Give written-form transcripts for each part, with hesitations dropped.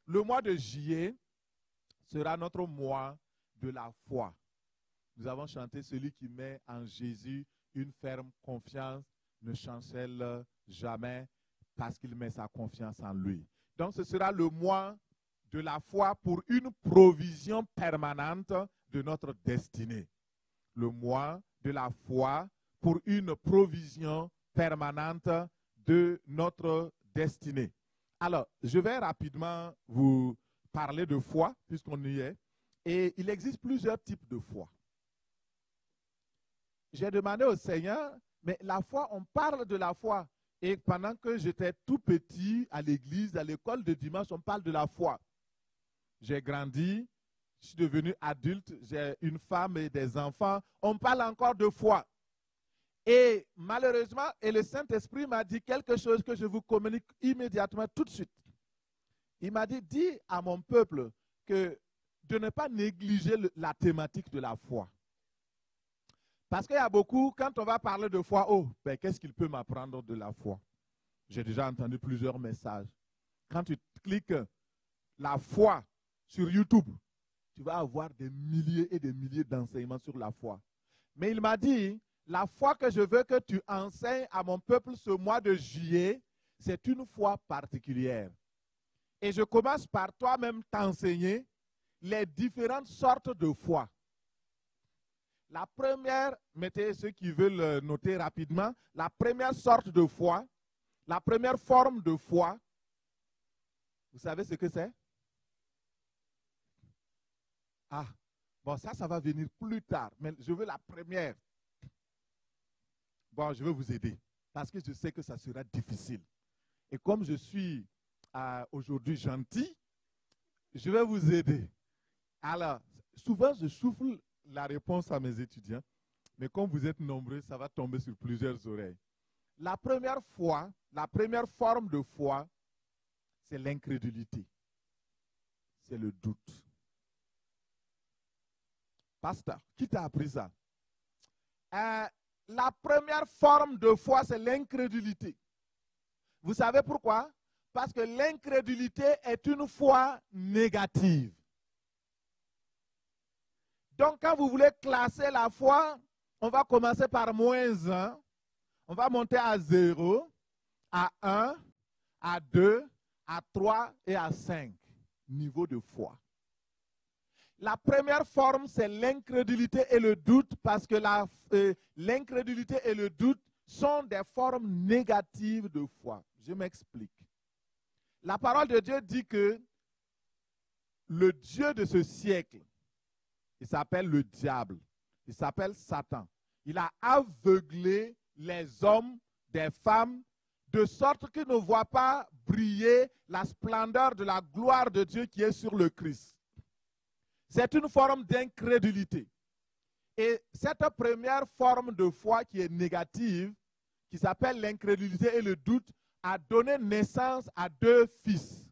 le mois de juillet sera notre mois de la foi. Nous avons chanté celui qui met en Jésus une ferme confiance ne chancelle jamais parce qu'il met sa confiance en lui. Donc ce sera le mois de la foi pour une provision permanente de notre destinée. Le mois de la foi pour une provision permanente de notre destinée. Alors, je vais rapidement vous parler de foi, puisqu'on y est. Et il existe plusieurs types de foi. J'ai demandé au Seigneur, mais la foi, on parle de la foi. Et pendant que j'étais tout petit à l'église, à l'école de dimanche, on parle de la foi. J'ai grandi, je suis devenu adulte, j'ai une femme et des enfants. On parle encore de foi. Et malheureusement, et le Saint-Esprit m'a dit quelque chose que je vous communique immédiatement tout de suite. Il m'a dit, dis à mon peuple que de ne pas négliger la thématique de la foi. Parce qu'il y a beaucoup, quand on va parler de foi, oh, ben, qu'est-ce qu'il peut m'apprendre de la foi? J'ai déjà entendu plusieurs messages. Quand tu cliques la foi sur YouTube, tu vas avoir des milliers et des milliers d'enseignements sur la foi. Mais il m'a dit, la foi que je veux que tu enseignes à mon peuple ce mois de juillet, c'est une foi particulière. Et je commence par toi-même t'enseigner les différentes sortes de foi. La première, mettez ceux qui veulent noter rapidement, la première sorte de foi, la première forme de foi, vous savez ce que c'est? Ah, bon, ça va venir plus tard, mais je veux la première. Bon, je vais vous aider, parce que je sais que ça sera difficile. Et comme je suis aujourd'hui gentil, je vais vous aider. Alors, souvent je souffle la réponse à mes étudiants, mais comme vous êtes nombreux, ça va tomber sur plusieurs oreilles. La première foi, la première forme de foi, c'est l'incrédulité. C'est le doute. Pasteur, qui t'a appris ça? La première forme de foi, c'est l'incrédulité. Vous savez pourquoi? Parce que l'incrédulité est une foi négative. Donc, quand vous voulez classer la foi, on va commencer par -1, on va monter à 0, à 1, à 2, à 3 et à 5 niveaux de foi. La première forme, c'est l'incrédulité et le doute, parce que l'incrédulité et le doute sont des formes négatives de foi. Je m'explique. La parole de Dieu dit que le Dieu de ce siècle, il s'appelle le diable, il s'appelle Satan. Il a aveuglé les hommes, des femmes, de sorte qu'ils ne voient pas briller la splendeur de la gloire de Dieu qui est sur le Christ. C'est une forme d'incrédulité. Et cette première forme de foi qui est négative, qui s'appelle l'incrédulité et le doute, a donné naissance à 2 fils.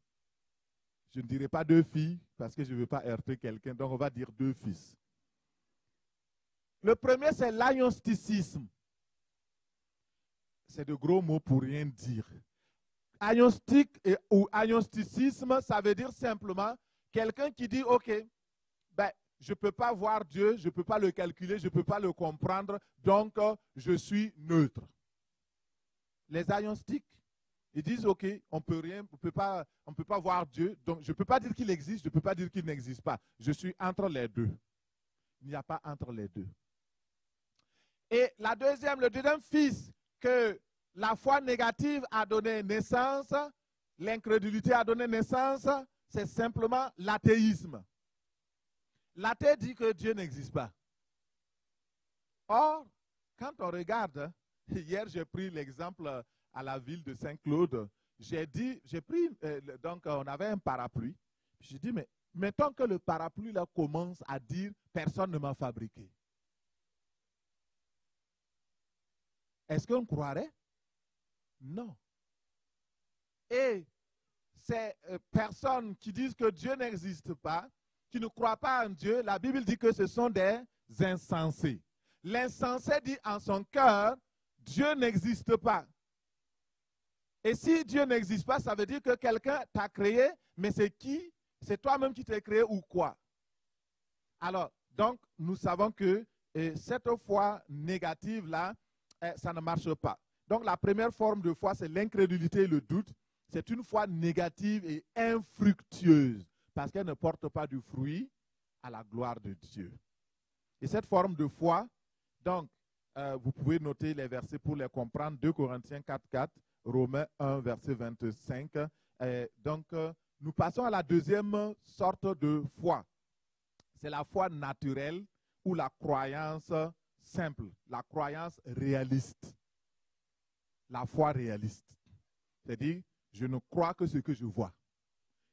Je ne dirai pas 2 filles, parce que je ne veux pas heurter quelqu'un, donc on va dire 2 fils. Le premier, c'est l'agnosticisme. C'est de gros mots pour rien dire. Agnostique ou agnosticisme, ça veut dire simplement quelqu'un qui dit, ok, ben, je ne peux pas voir Dieu, je ne peux pas le calculer, je ne peux pas le comprendre, donc je suis neutre. Les agnostiques, ils disent, ok, on ne peut pas voir Dieu, donc je ne peux pas dire qu'il existe, je ne peux pas dire qu'il n'existe pas. Je suis entre les deux. Il n'y a pas entre les deux. Et le deuxième fils que la foi négative a donné naissance, l'incrédulité a donné naissance, c'est simplement l'athéisme. L'athée dit que Dieu n'existe pas. Or, quand on regarde, hier j'ai pris l'exemple à la ville de Saint-Claude, donc on avait un parapluie, j'ai dit, mais mettons que le parapluie là commence à dire, personne ne m'a fabriqué. Est-ce qu'on croirait? Non. Et ces personnes qui disent que Dieu n'existe pas, qui ne croient pas en Dieu, la Bible dit que ce sont des insensés. L'insensé dit en son cœur, Dieu n'existe pas. Et si Dieu n'existe pas, ça veut dire que quelqu'un t'a créé, Mais c'est qui? C'est toi-même qui t'es créé ou quoi? Alors, donc, nous savons que cette foi négative-là, ça ne marche pas. Donc, la première forme de foi, c'est l'incrédulité et le doute. C'est une foi négative et infructueuse parce qu'elle ne porte pas du fruit à la gloire de Dieu. Et cette forme de foi, donc, vous pouvez noter les versets pour les comprendre. 2 Corinthiens 4:4, Romains 1, verset 25. Nous passons à la deuxième sorte de foi. C'est la foi naturelle ou la croyance simple, la croyance réaliste. La foi réaliste. C'est-à-dire, je ne crois que ce que je vois.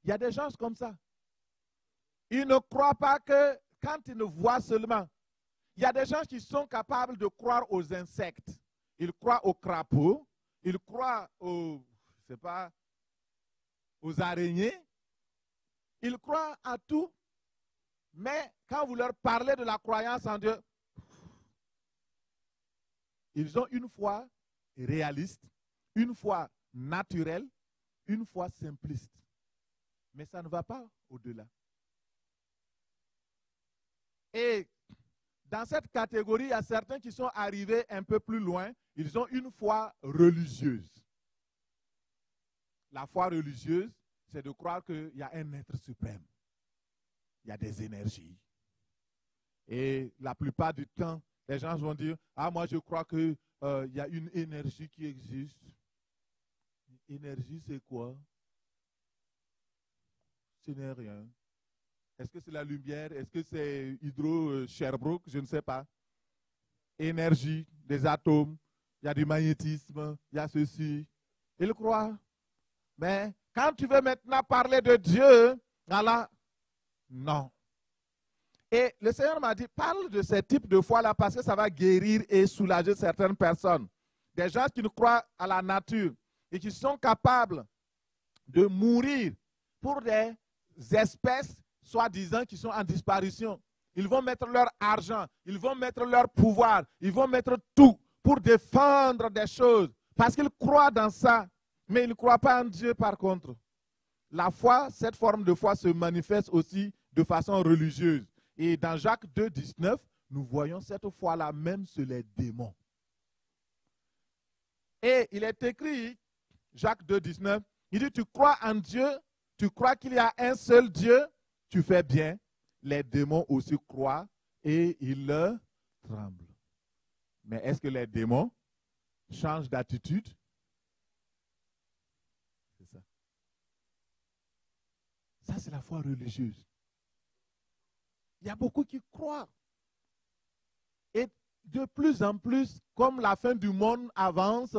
Il y a des gens comme ça. Ils ne croient pas que quand ils ne voient seulement. Il y a des gens qui sont capables de croire aux insectes. Ils croient aux crapauds. Ils croient aux araignées. Ils croient à tout. Mais quand vous leur parlez de la croyance en Dieu, ils ont une foi réaliste, une foi naturelle, une foi simpliste. Mais ça ne va pas au-delà. Et dans cette catégorie, il y a certains qui sont arrivés un peu plus loin. Ils ont une foi religieuse. La foi religieuse, c'est de croire qu'il y a un être suprême. Il y a des énergies. Et la plupart du temps, les gens vont dire, ah, moi je crois qu'il y a une énergie qui existe. Énergie, c'est quoi? Ce n'est rien. Est-ce que c'est la lumière? Est-ce que c'est Hydro-Sherbrooke? Je ne sais pas. Énergie, des atomes, il y a du magnétisme, il y a ceci. Ils croient. Mais quand tu veux maintenant parler de Dieu, voilà, non. Et le Seigneur m'a dit, parle de ce type de foi-là parce que ça va guérir et soulager certaines personnes. Des gens qui ne croient à la nature et qui sont capables de mourir pour des espèces soi-disant qui sont en disparition. Ils vont mettre leur argent, ils vont mettre leur pouvoir, ils vont mettre tout pour défendre des choses parce qu'ils croient dans ça, mais ils ne croient pas en Dieu par contre. La foi, cette forme de foi se manifeste aussi de façon religieuse. Et dans Jacques 2, 19, nous voyons cette foi-là même sur les démons. Et il est écrit, Jacques 2, 19, il dit, tu crois en Dieu, tu crois qu'il y a un seul Dieu, tu fais bien. Les démons aussi croient et ils tremblent. Mais est-ce que les démons changent d'attitude? C'est ça. Ça, c'est la foi religieuse. Il y a beaucoup qui croient. Et de plus en plus, comme la fin du monde avance,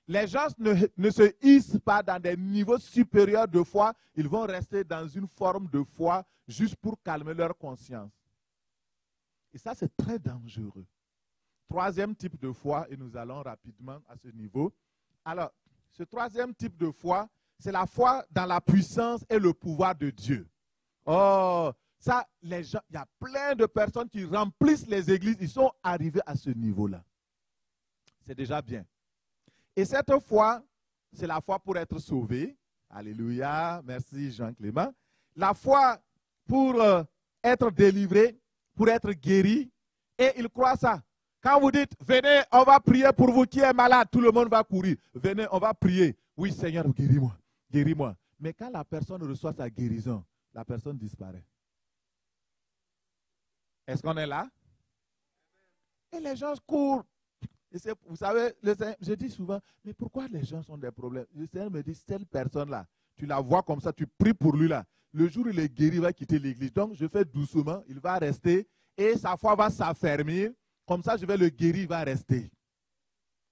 les gens ne se hissent pas dans des niveaux supérieurs de foi. Ils vont rester dans une forme de foi juste pour calmer leur conscience. Et ça, c'est très dangereux. Troisième type de foi, et nous allons rapidement à ce niveau. Alors, ce troisième type de foi, c'est la foi dans la puissance et le pouvoir de Dieu. Oh, ça, les gens, il y a plein de personnes qui remplissent les églises, ils sont arrivés à ce niveau-là. C'est déjà bien. Et cette foi, c'est la foi pour être sauvé. Alléluia, merci Jean-Clément. La foi pour être délivré, pour être guéri. Et ils croient ça. Quand vous dites, venez, on va prier pour vous qui êtes malade, tout le monde va courir. Venez, on va prier. Oui, Seigneur, guéris-moi, guéris-moi. Mais quand la personne reçoit sa guérison, la personne disparaît. Est-ce qu'on est là? Et les gens courent. Et vous savez, je dis souvent, mais pourquoi les gens ont des problèmes? Le Seigneur me dit, telle personne-là, tu la vois comme ça, tu pries pour lui là. Le jour où il est guéri, il va quitter l'église. Donc, je fais doucement, il va rester et sa foi va s'affermir. Comme ça, je vais le guérir, il va rester.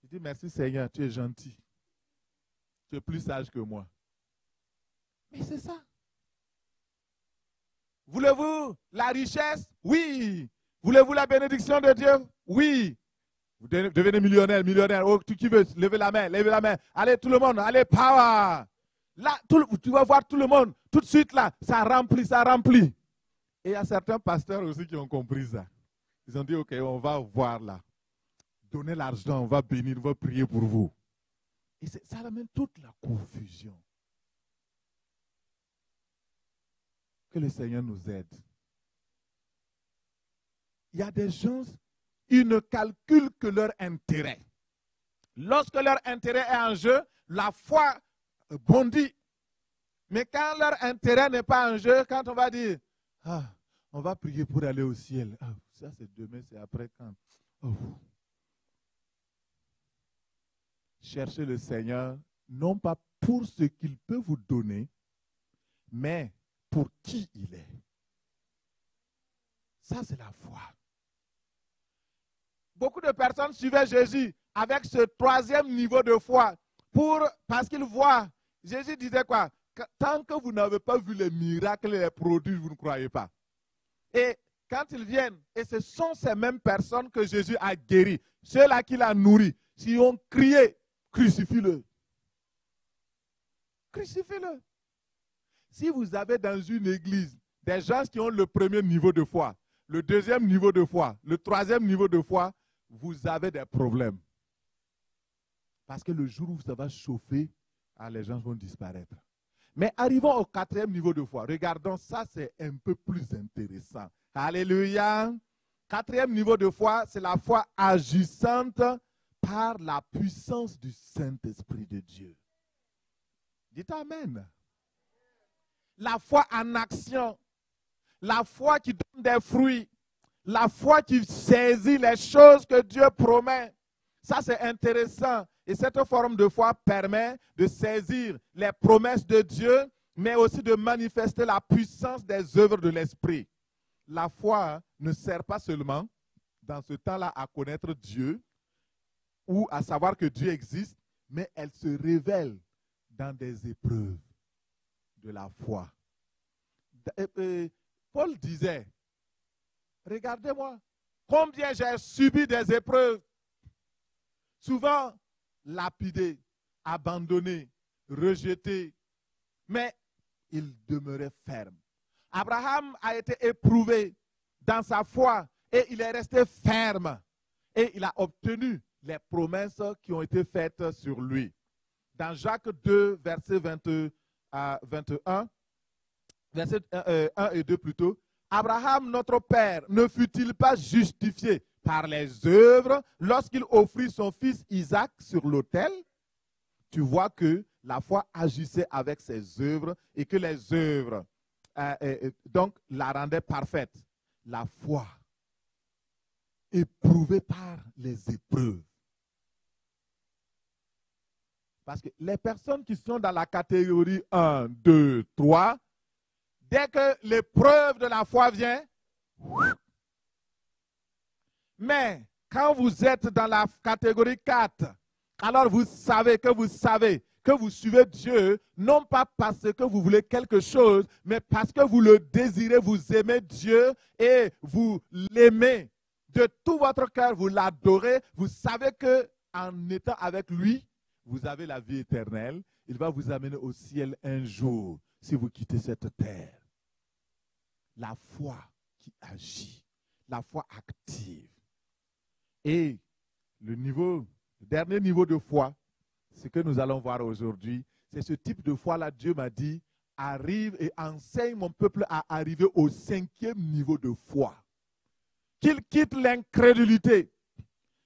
Je dis, merci Seigneur, tu es gentil. Tu es plus sage que moi. Mais c'est ça. Voulez-vous la richesse? Oui. Voulez-vous la bénédiction de Dieu? Oui. Vous devenez millionnaire, millionnaire. Oh, qui veut? Levez la main, levez la main. Allez, tout le monde, allez, power. Là, tu vas voir tout le monde. Tout de suite, là, ça remplit, ça remplit. Et il y a certains pasteurs aussi qui ont compris ça. Ils ont dit, OK, on va voir là. Donnez l'argent, on va bénir, on va prier pour vous. Et ça amène toute la confusion. Que le Seigneur nous aide. Il y a des gens, ils ne calculent que leur intérêt. Lorsque leur intérêt est en jeu, la foi bondit. Mais quand leur intérêt n'est pas en jeu, quand on va dire, ah, on va prier pour aller au ciel. Ah, ça c'est demain, c'est après quand. Oh. Cherchez le Seigneur, non pas pour ce qu'il peut vous donner, mais pour qui il est. Ça, c'est la foi. Beaucoup de personnes suivaient Jésus avec ce troisième niveau de foi parce qu'ils voient. Jésus disait quoi? Tant que vous n'avez pas vu les miracles et les produits, vous ne croyez pas. Et quand ils viennent, et ce sont ces mêmes personnes que Jésus a guéries, ceux-là qu'il a nourris, s'ils ont crié, crucifie-le. Crucifie-le. Si vous avez dans une église des gens qui ont le premier niveau de foi, le deuxième niveau de foi, le troisième niveau de foi, vous avez des problèmes. Parce que le jour où ça va chauffer, les gens vont disparaître. Mais arrivons au quatrième niveau de foi. Regardons, ça c'est un peu plus intéressant. Alléluia. Quatrième niveau de foi, c'est la foi agissante par la puissance du Saint-Esprit de Dieu. Dites Amen. La foi en action. La foi qui donne des fruits. La foi qui saisit les choses que Dieu promet. Ça, c'est intéressant. Et cette forme de foi permet de saisir les promesses de Dieu, mais aussi de manifester la puissance des œuvres de l'Esprit. La foi ne sert pas seulement, dans ce temps-là, à connaître Dieu ou à savoir que Dieu existe, mais elle se révèle dans des épreuves de la foi. Paul disait, regardez-moi, combien j'ai subi des épreuves. Souvent lapidé, abandonné, rejeté, mais il demeurait ferme. Abraham a été éprouvé dans sa foi et il est resté ferme. Et il a obtenu les promesses qui ont été faites sur lui. Dans Jacques 2, verset 21, verset 1 et 2 plutôt, Abraham, notre père, ne fut-il pas justifié par les œuvres lorsqu'il offrit son fils Isaac sur l'autel? Tu vois que la foi agissait avec ses œuvres et que les œuvres donc la rendaient parfaite. La foi éprouvée par les épreuves. Parce que les personnes qui sont dans la catégorie 1, 2, 3, dès que l'épreuve de la foi vient, mais quand vous êtes dans la catégorie 4, alors vous savez que vous suivez Dieu, non pas parce que vous voulez quelque chose, mais parce que vous le désirez, vous aimez Dieu et vous l'aimez de tout votre cœur, vous l'adorez, vous savez qu'en étant avec lui, vous avez la vie éternelle. Il va vous amener au ciel un jour si vous quittez cette terre. La foi qui agit, la foi active. Et le dernier niveau de foi, ce que nous allons voir aujourd'hui, c'est ce type de foi-là, Dieu m'a dit, arrive et enseigne mon peuple à arriver au 5e niveau de foi. Qu'il quitte l'incrédulité,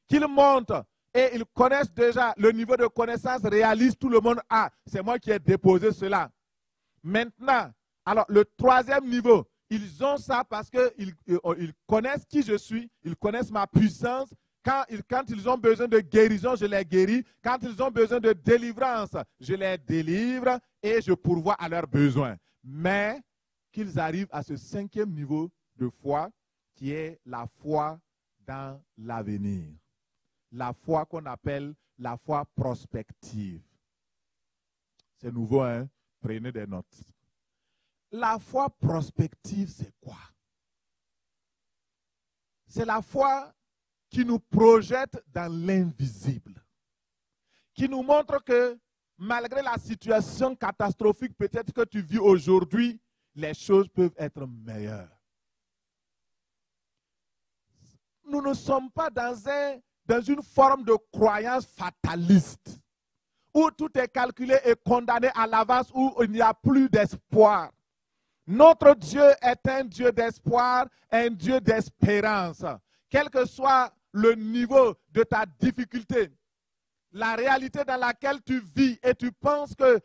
qu'il monte et ils connaissent déjà le niveau de connaissance réaliste, tout le monde a. C'est moi qui ai déposé cela. Maintenant, alors le 3e niveau, ils ont ça parce qu'ils connaissent qui je suis, ils connaissent ma puissance. Quand ils ont besoin de guérison, je les guéris. Quand ils ont besoin de délivrance, je les délivre et je pourvois à leurs besoins. Mais qu'ils arrivent à ce 5e niveau de foi qui est la foi dans l'avenir. La foi qu'on appelle la foi prospective. C'est nouveau, hein? Prenez des notes. La foi prospective, c'est quoi? C'est la foi qui nous projette dans l'invisible, qui nous montre que malgré la situation catastrophique peut-être que tu vis aujourd'hui, les choses peuvent être meilleures. Nous ne sommes pas dans une forme de croyance fataliste, où tout est calculé et condamné à l'avance, où il n'y a plus d'espoir. Notre Dieu est un Dieu d'espoir, un Dieu d'espérance. Quel que soit le niveau de ta difficulté, la réalité dans laquelle tu vis et tu penses que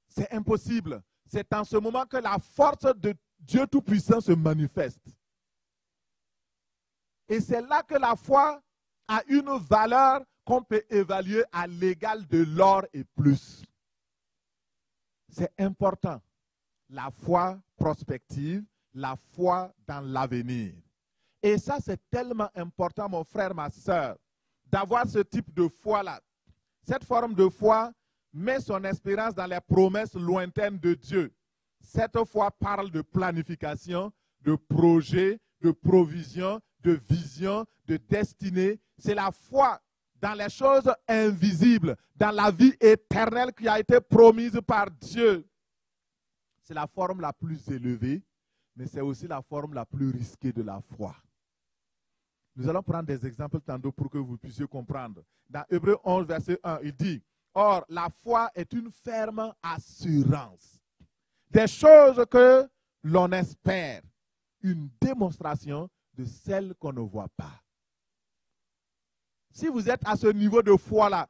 c'est impossible, c'est en ce moment que la force de Dieu Tout-Puissant se manifeste. Et c'est là que la foi a une valeur qu'on peut évaluer à l'égal de l'or et plus. C'est important. La foi prospective, la foi dans l'avenir. Et ça, c'est tellement important, mon frère, ma soeur, d'avoir ce type de foi-là. Cette forme de foi met son espérance dans les promesses lointaines de Dieu. Cette foi parle de planification, de projet, de provision, de vision, de destinée. C'est la foi dans les choses invisibles, dans la vie éternelle qui a été promise par Dieu. C'est la forme la plus élevée, mais c'est aussi la forme la plus risquée de la foi. Nous allons prendre des exemples tantôt pour que vous puissiez comprendre. Dans Hébreux 11, verset 1, il dit, « Or, la foi est une ferme assurance des choses que l'on espère, une démonstration de celles qu'on ne voit pas. » Si vous êtes à ce niveau de foi-là,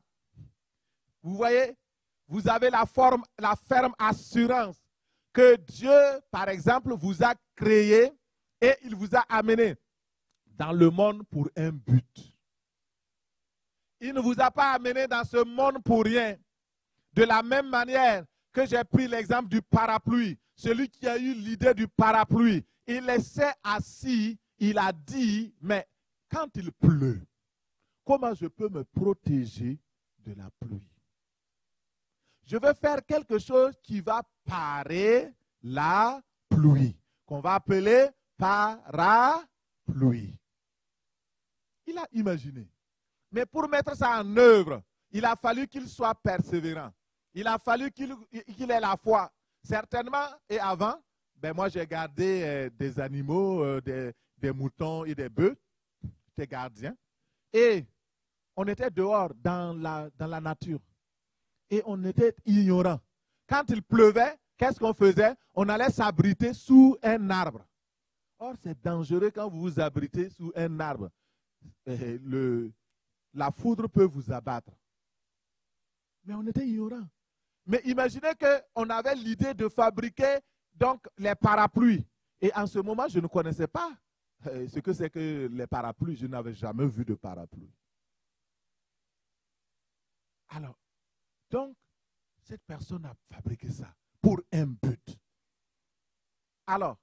vous voyez, vous avez la ferme assurance que Dieu, par exemple, vous a créé et il vous a amené dans le monde pour un but. Il ne vous a pas amené dans ce monde pour rien. De la même manière que j'ai pris l'exemple du parapluie, celui qui a eu l'idée du parapluie, il s'est assis, il a dit, mais quand il pleut, comment je peux me protéger de la pluie? Je veux faire quelque chose qui va parer la pluie, qu'on va appeler parapluie. Il a imaginé. Mais pour mettre ça en œuvre, il a fallu qu'il soit persévérant. Il a fallu qu'il ait la foi. Certainement, et avant, ben moi j'ai gardé des animaux, des moutons et des bœufs, des gardiens. Et on était dehors dans la nature. Et on était ignorants. Quand il pleuvait, qu'est-ce qu'on faisait? On allait s'abriter sous un arbre. Or, c'est dangereux quand vous vous abritez sous un arbre. La foudre peut vous abattre. Mais on était ignorants. Mais imaginez qu'on avait l'idée de fabriquer donc les parapluies. Et en ce moment, je ne connaissais pas ce que c'est que les parapluies. Je n'avais jamais vu de parapluie. Alors, donc, cette personne a fabriqué ça pour un but. Alors,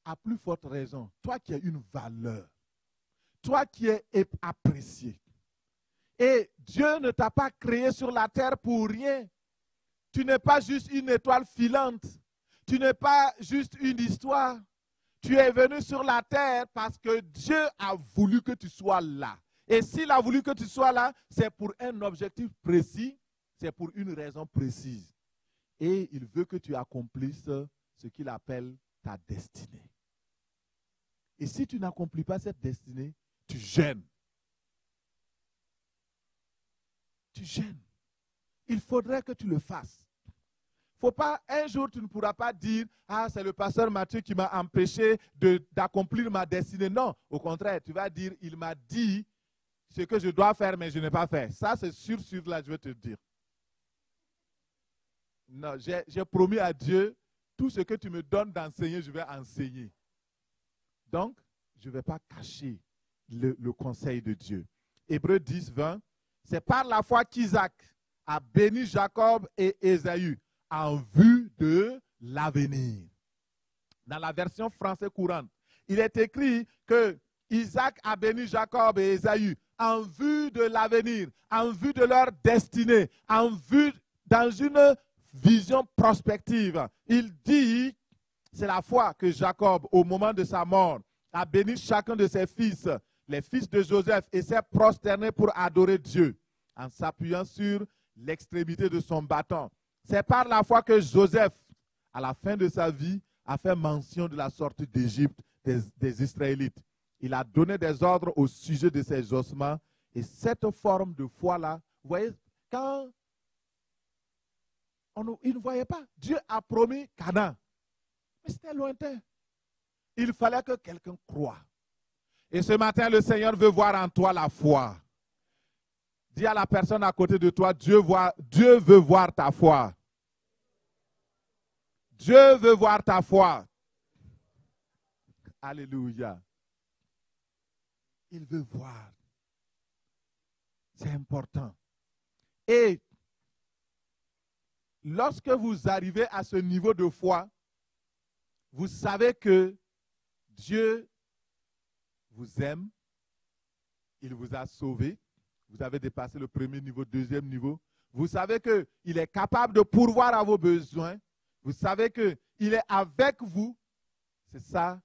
à plus forte raison, toi qui as une valeur, toi qui es apprécié, et Dieu ne t'a pas créé sur la terre pour rien. Tu n'es pas juste une étoile filante. Tu n'es pas juste une histoire. Tu es venu sur la terre parce que Dieu a voulu que tu sois là. Et s'il a voulu que tu sois là, c'est pour un objectif précis, c'est pour une raison précise. Et il veut que tu accomplisses ce qu'il appelle ta destinée. Et si tu n'accomplis pas cette destinée, tu gênes. Tu gênes. Il faudrait que tu le fasses. Faut pas, un jour, tu ne pourras pas dire « Ah, c'est le pasteur Mathieu qui m'a empêché d'accomplir ma destinée. » Non, au contraire, tu vas dire « Il m'a dit ce que je dois faire, mais je n'ai pas fait. » Ça, c'est sûr, là, je vais te dire. Non, j'ai promis à Dieu, tout ce que tu me donnes d'enseigner, je vais enseigner. Donc, je ne vais pas cacher le conseil de Dieu. Hébreux 10, 20, c'est par la foi qu'Isaac a béni Jacob et Ésaü en vue de l'avenir. Dans la version française courante, il est écrit que Isaac a béni Jacob et Ésaü en vue de l'avenir, en vue de leur destinée, en vue dans une vision prospective. Il dit, c'est la foi que Jacob, au moment de sa mort, a béni chacun de ses fils, les fils de Joseph, et s'est prosterné pour adorer Dieu, en s'appuyant sur l'extrémité de son bâton. C'est par la foi que Joseph, à la fin de sa vie, a fait mention de la sortie d'Égypte des Israélites. Il a donné des ordres au sujet de ses ossements. Et cette forme de foi-là, vous voyez, quand il ne voyait pas, Dieu a promis Canaan. Mais c'était lointain. Il fallait que quelqu'un croie. Et ce matin, le Seigneur veut voir en toi la foi. Dis à la personne à côté de toi, Dieu veut voir ta foi. Dieu veut voir ta foi. Alléluia. Il veut voir. C'est important. Et lorsque vous arrivez à ce niveau de foi, vous savez que Dieu vous aime, il vous a sauvé, vous avez dépassé le premier niveau, deuxième niveau. Vous savez qu'il est capable de pourvoir à vos besoins. Vous savez qu'il est avec vous. C'est ça,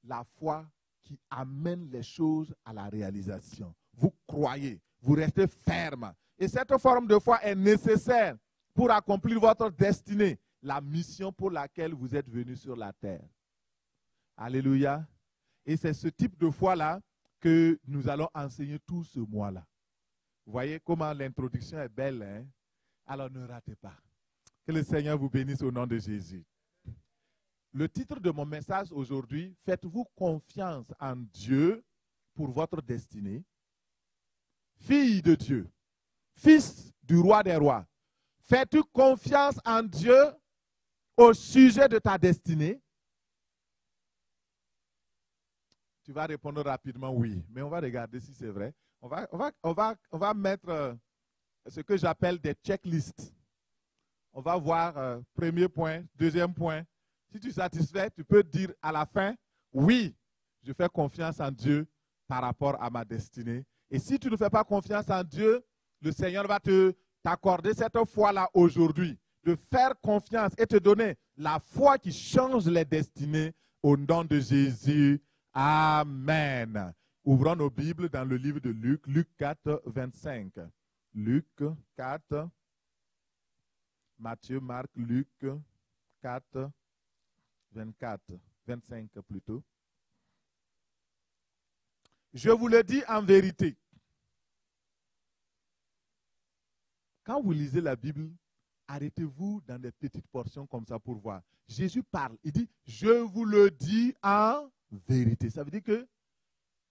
la foi qui amène les choses à la réalisation. Vous croyez, vous restez ferme. Et cette forme de foi est nécessaire pour accomplir votre destinée, la mission pour laquelle vous êtes venu sur la terre. Alléluia. Et c'est ce type de foi-là que nous allons enseigner tout ce mois-là. Vous voyez comment l'introduction est belle, hein? Alors ne ratez pas. Que le Seigneur vous bénisse au nom de Jésus. Le titre de mon message aujourd'hui, faites-vous confiance en Dieu pour votre destinée? Fille de Dieu, fils du roi des rois, fais-tu confiance en Dieu au sujet de ta destinée? Tu vas répondre rapidement oui, mais on va regarder si c'est vrai. On va mettre ce que j'appelle des checklists. On va voir premier point, deuxième point. Si tu es satisfait, tu peux dire à la fin, oui, je fais confiance en Dieu par rapport à ma destinée. Et si tu ne fais pas confiance en Dieu, le Seigneur va t'accorder cette foi-là aujourd'hui, de faire confiance et te donner la foi qui change les destinées au nom de Jésus. Amen. Ouvrons nos Bibles dans le livre de Luc, Luc 4, 25. Luc 4, Matthieu, Marc, Luc 4, 24, 25 plutôt. Je vous le dis en vérité. Quand vous lisez la Bible, arrêtez-vous dans des petites portions comme ça pour voir. Jésus parle, il dit, je vous le dis en vérité. Ça veut dire que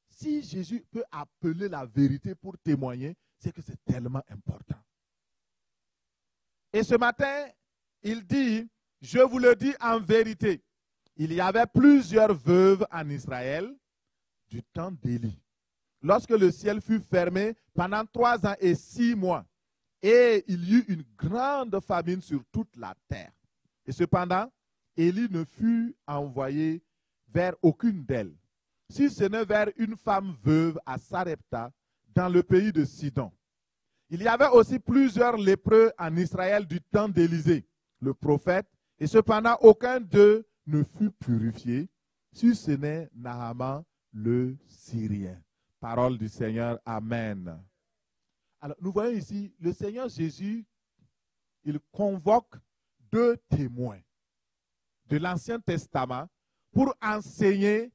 si Jésus peut appeler la vérité pour témoigner, c'est que c'est tellement important. Et ce matin, il dit, je vous le dis en vérité, il y avait plusieurs veuves en Israël du temps d'Élie. Lorsque le ciel fut fermé pendant 3 ans et 6 mois, et il y eut une grande famine sur toute la terre. Et cependant, Élie ne fut envoyé vers aucune d'elles, si ce n'est vers une femme veuve à Sarepta, dans le pays de Sidon. Il y avait aussi plusieurs lépreux en Israël du temps d'Élisée, le prophète, et cependant aucun d'eux ne fut purifié, si ce n'est Naaman le Syrien. Parole du Seigneur, Amen. Alors, nous voyons ici, le Seigneur Jésus, il convoque 2 témoins de l'Ancien Testament pour enseigner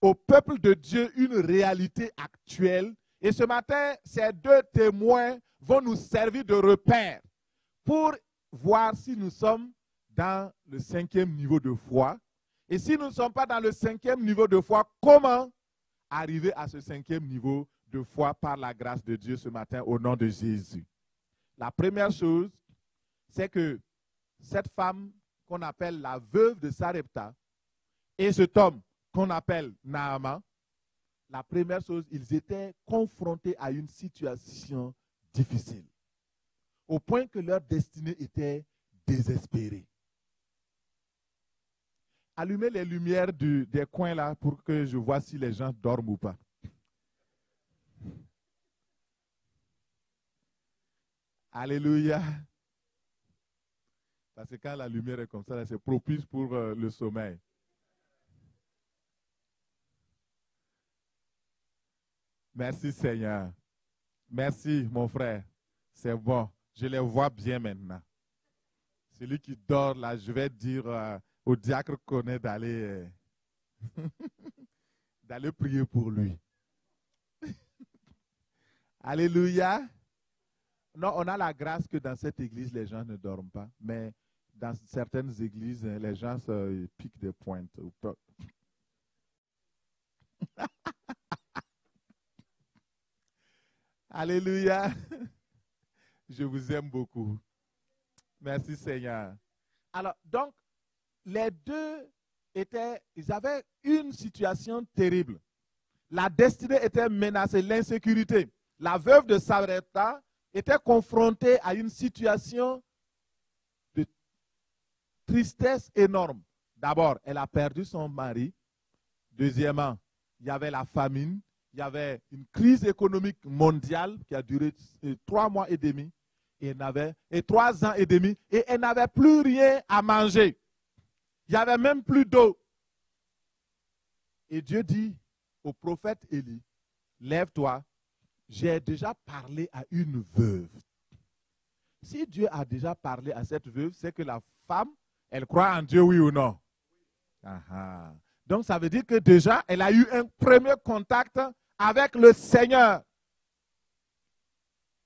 au peuple de Dieu une réalité actuelle. Et ce matin, ces 2 témoins vont nous servir de repère pour voir si nous sommes dans le 5e niveau de foi. Et si nous ne sommes pas dans le 5e niveau de foi, comment arriver à ce 5e niveau de foi par la grâce de Dieu ce matin au nom de Jésus? La première chose, c'est que cette femme qu'on appelle la veuve de Sarepta et cet homme qu'on appelle Naaman, la première chose, ils étaient confrontés à une situation difficile, au point que leur destinée était désespérée. Allumez les lumières des coins là pour que je vois si les gens dorment ou pas. Alléluia. Parce que quand la lumière est comme ça, c'est propice pour le sommeil. Merci Seigneur. Merci mon frère. C'est bon. Je les vois bien maintenant. Celui qui dort là, je vais dire au diacre qu'on est d'aller d'aller prier pour lui. Alléluia. Non, on a la grâce que dans cette église, les gens ne dorment pas. Mais dans certaines églises, les gens se piquent des pointes. Alléluia. Je vous aime beaucoup. Merci Seigneur. Alors, donc, les deux ils avaient une situation terrible. La destinée était menacée, l'insécurité. La veuve de Sarepta était confrontée à une situation de tristesse énorme. D'abord, elle a perdu son mari. Deuxièmement, il y avait la famine. Il y avait une crise économique mondiale qui a duré 3 mois et demi et 3 ans et demi. Et elle n'avait plus rien à manger. Il n'y avait même plus d'eau. Et Dieu dit au prophète Élie, lève-toi, j'ai déjà parlé à une veuve. Si Dieu a déjà parlé à cette veuve, c'est que la femme, elle croit en Dieu, oui ou non? Donc ça veut dire que déjà, elle a eu un premier contact avec le Seigneur.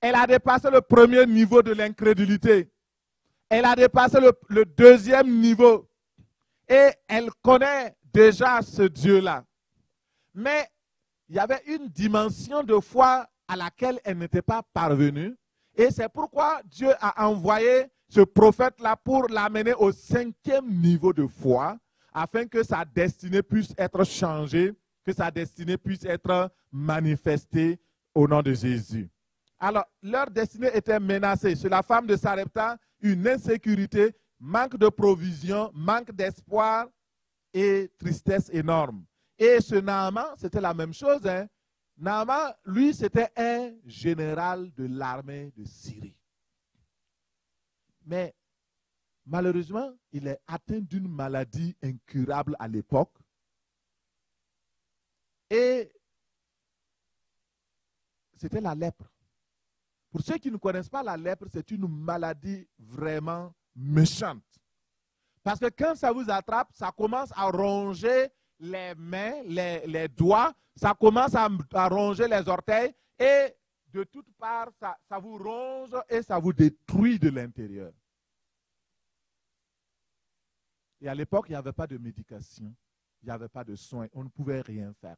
Elle a dépassé le premier niveau de l'incrédulité. Elle a dépassé le deuxième niveau. Et elle connaît déjà ce Dieu-là. Mais il y avait une dimension de foi à laquelle elle n'était pas parvenue. Et c'est pourquoi Dieu a envoyé ce prophète-là pour l'amener au 5e niveau de foi, afin que sa destinée puisse être changée, que sa destinée puisse être manifestée au nom de Jésus. Alors, leur destinée était menacée. Chez la femme de Sarepta, une insécurité, manque de provision, manque d'espoir et tristesse énorme. Et ce Naaman, c'était la même chose. Naaman, lui, c'était un général de l'armée de Syrie. Mais malheureusement, il est atteint d'une maladie incurable à l'époque. Et c'était la lèpre. Pour ceux qui ne connaissent pas la lèpre, c'est une maladie vraiment méchante. Parce que quand ça vous attrape, ça commence à ronger les mains, les doigts, ça commence à ronger les orteils et de toutes parts, ça vous ronge et ça vous détruit de l'intérieur. Et à l'époque, il n'y avait pas de médication, il n'y avait pas de soins, on ne pouvait rien faire.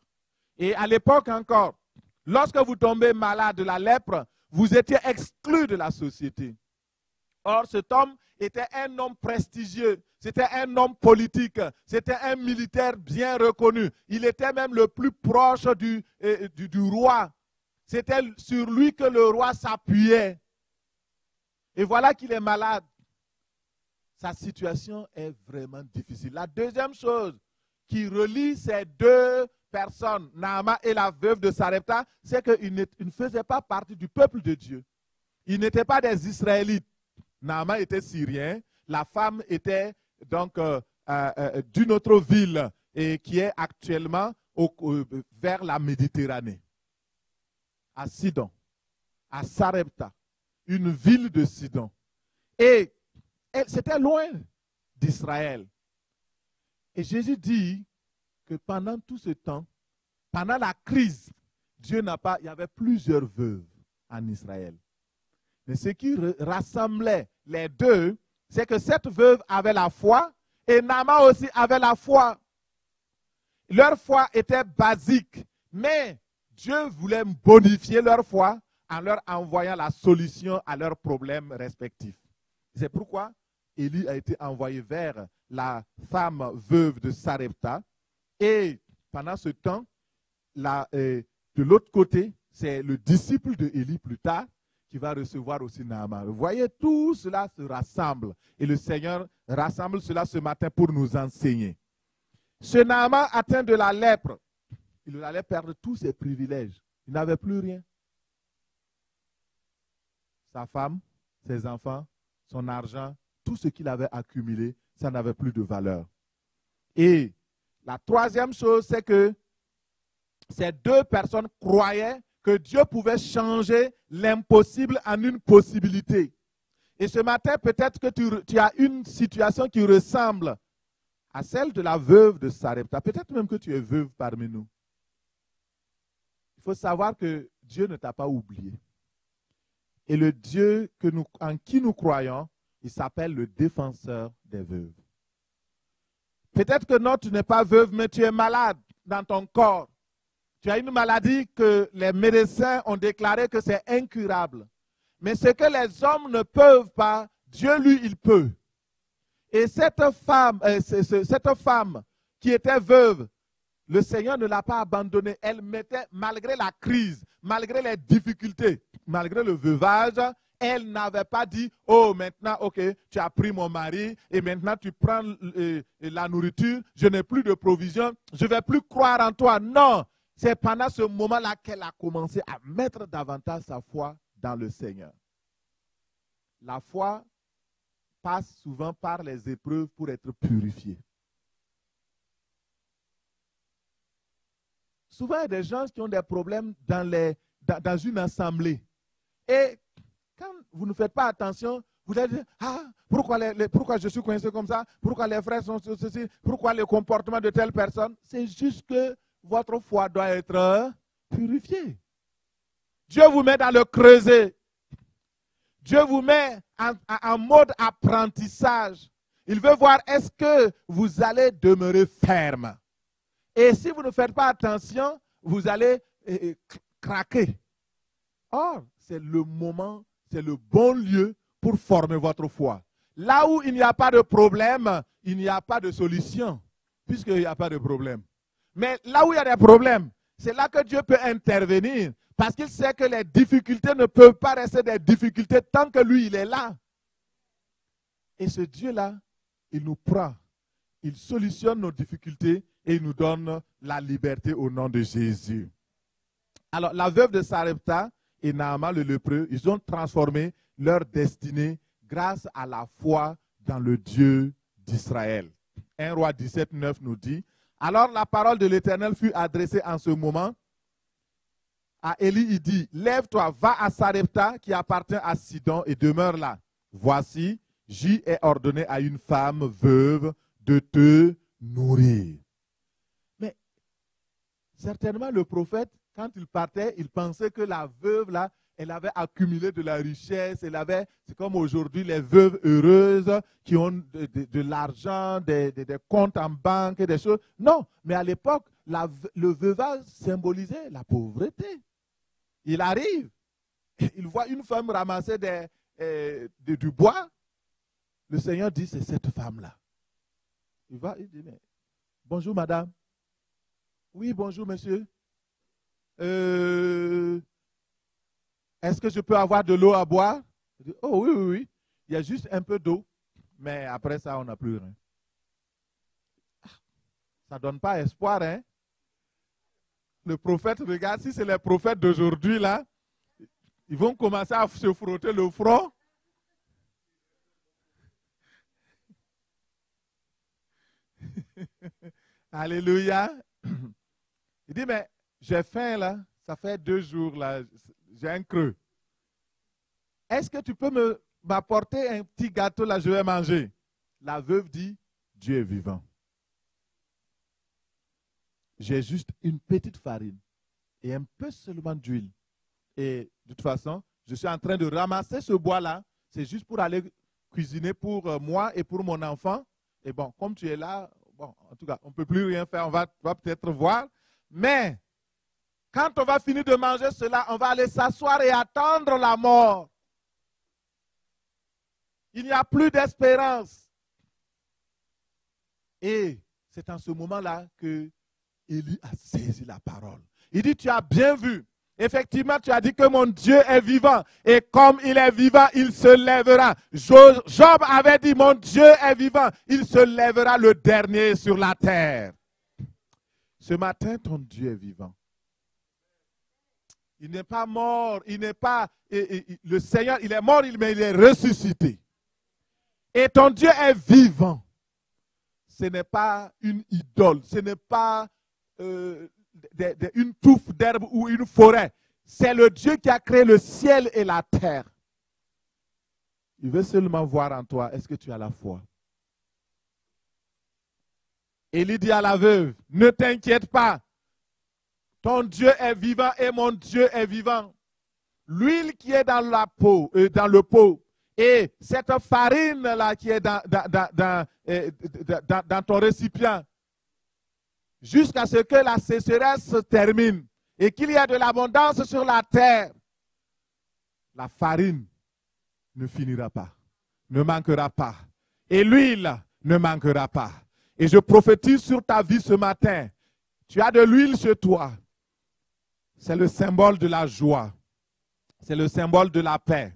Et à l'époque encore, lorsque vous tombez malade de la lèpre, vous étiez exclu de la société. Or, cet homme était un homme prestigieux, c'était un homme politique, c'était un militaire bien reconnu. Il était même le plus proche du roi. C'était sur lui que le roi s'appuyait. Et voilà qu'il est malade. Sa situation est vraiment difficile. La deuxième chose qui relie ces deux personnes, Naaman et la veuve de Sarepta, c'est qu'ils ne faisaient pas partie du peuple de Dieu. Ils n'étaient pas des Israélites. Naaman était syrien, la femme était donc d'une autre ville et qui est actuellement vers la Méditerranée, à Sidon, à Sarepta, une ville de Sidon. Et c'était loin d'Israël. Et Jésus dit que pendant tout ce temps, pendant la crise, il y avait plusieurs veuves en Israël. Mais ce qui rassemblait les deux, c'est que cette veuve avait la foi et Naaman aussi avait la foi. Leur foi était basique, mais Dieu voulait bonifier leur foi en leur envoyant la solution à leurs problèmes respectifs. C'est pourquoi Élie a été envoyé vers la femme veuve de Sarepta. Et pendant ce temps, de l'autre côté, c'est le disciple de Élie plus tard qui va recevoir aussi Naaman. Vous voyez, tout cela se rassemble. Et le Seigneur rassemble cela ce matin pour nous enseigner. Ce Naaman atteint de la lèpre. Il allait perdre tous ses privilèges. Il n'avait plus rien. Sa femme, ses enfants, son argent, tout ce qu'il avait accumulé, ça n'avait plus de valeur. Et la troisième chose, c'est que ces deux personnes croyaient que Dieu pouvait changer l'impossible en une possibilité. Et ce matin, peut-être que tu as une situation qui ressemble à celle de la veuve de Sarepta. Peut-être même que tu es veuve parmi nous. Il faut savoir que Dieu ne t'a pas oublié. Et le Dieu en qui nous croyons Il s'appelle le défenseur des veuves. Peut-être que non, tu n'es pas veuve, mais tu es malade dans ton corps. Tu as une maladie que les médecins ont déclaré que c'est incurable. Mais ce que les hommes ne peuvent pas, Dieu, lui, il peut. Et cette femme qui était veuve, le Seigneur ne l'a pas abandonnée. Elle mettait, malgré la crise, malgré les difficultés, malgré le veuvage, elle n'avait pas dit, oh maintenant, ok, tu as pris mon mari et maintenant tu prends la nourriture, je n'ai plus de provisions, je ne vais plus croire en toi. Non, c'est pendant ce moment-là qu'elle a commencé à mettre davantage sa foi dans le Seigneur. La foi passe souvent par les épreuves pour être purifiée. Souvent, il y a des gens qui ont des problèmes dans une assemblée. Et quand vous ne faites pas attention, vous allez dire, ah, pourquoi je suis coincé comme ça? Pourquoi les frères sont ceci? Pourquoi le comportement de telle personne? C'est juste que votre foi doit être purifiée. Dieu vous met dans le creuset. Dieu vous met en mode apprentissage. Il veut voir est-ce que vous allez demeurer ferme. Et si vous ne faites pas attention, vous allez craquer. Or, c'est le moment, c'est le bon lieu pour former votre foi. Là où il n'y a pas de problème, il n'y a pas de solution, puisqu'il n'y a pas de problème. Mais là où il y a des problèmes, c'est là que Dieu peut intervenir, parce qu'il sait que les difficultés ne peuvent pas rester des difficultés tant que lui, il est là. Et ce Dieu-là, il nous prend, il solutionne nos difficultés et il nous donne la liberté au nom de Jésus. Alors, la veuve de Sarepta et Naaman le lépreux, ils ont transformé leur destinée grâce à la foi dans le Dieu d'Israël. 1 Roi 17, 9 nous dit, alors la parole de l'Éternel fut adressée en ce moment à Élie, il dit, lève-toi, va à Sarepta qui appartient à Sidon et demeure là. Voici, j'y ai ordonné à une femme veuve de te nourrir. Mais certainement le prophète, quand il partait, il pensait que la veuve là, elle avait accumulé de la richesse, c'est comme aujourd'hui les veuves heureuses qui ont de l'argent, des comptes en banque, des choses. Non, mais à l'époque, le veuvage symbolisait la pauvreté. Il arrive, il voit une femme ramasser du bois. Le Seigneur dit, c'est cette femme-là. Il va, il dit, mais, bonjour madame. Oui, bonjour monsieur. Est-ce que je peux avoir de l'eau à boire? Il dit, oh oui, oui, oui. Il y a juste un peu d'eau, mais après ça, on n'a plus rien. Ça ne donne pas espoir, hein? Le prophète, regarde, si c'est les prophètes d'aujourd'hui, là, ils vont commencer à se frotter le front. Alléluia. Il dit, mais j'ai faim, là. Ça fait 2 jours, là. J'ai un creux. Est-ce que tu peux m'apporter un petit gâteau, là, je vais manger? La veuve dit, Dieu est vivant. J'ai juste une petite farine et un peu seulement d'huile. Et de toute façon, je suis en train de ramasser ce bois-là. C'est juste pour aller cuisiner pour moi et pour mon enfant. Et bon, comme tu es là, bon, en tout cas, on ne peut plus rien faire. On va peut-être voir. Mais quand on va finir de manger cela, on va aller s'asseoir et attendre la mort. Il n'y a plus d'espérance. Et c'est en ce moment-là que Élie a saisi la parole. Il dit, tu as bien vu. Effectivement, tu as dit que mon Dieu est vivant. Et comme il est vivant, il se lèvera. Job avait dit, mon Dieu est vivant. Il se lèvera le dernier sur la terre. Ce matin, ton Dieu est vivant. Il n'est pas mort. Il n'est pas... le Seigneur, il est mort, mais il est ressuscité. Et ton Dieu est vivant. Ce n'est pas une idole. Ce n'est pas... une touffe d'herbe ou une forêt. C'est le Dieu qui a créé le ciel et la terre. Il veut seulement voir en toi, est-ce que tu as la foi? Élie dit à la veuve, ne t'inquiète pas. Ton Dieu est vivant et mon Dieu est vivant. L'huile qui est dans la peau, dans le pot Et cette farine-là qui est dans ton récipient, jusqu'à ce que la sécheresse se termine et qu'il y ait de l'abondance sur la terre, la farine ne finira pas, ne manquera pas. Et l'huile ne manquera pas. Et je prophétise sur ta vie ce matin. Tu as de l'huile chez toi. C'est le symbole de la joie. C'est le symbole de la paix.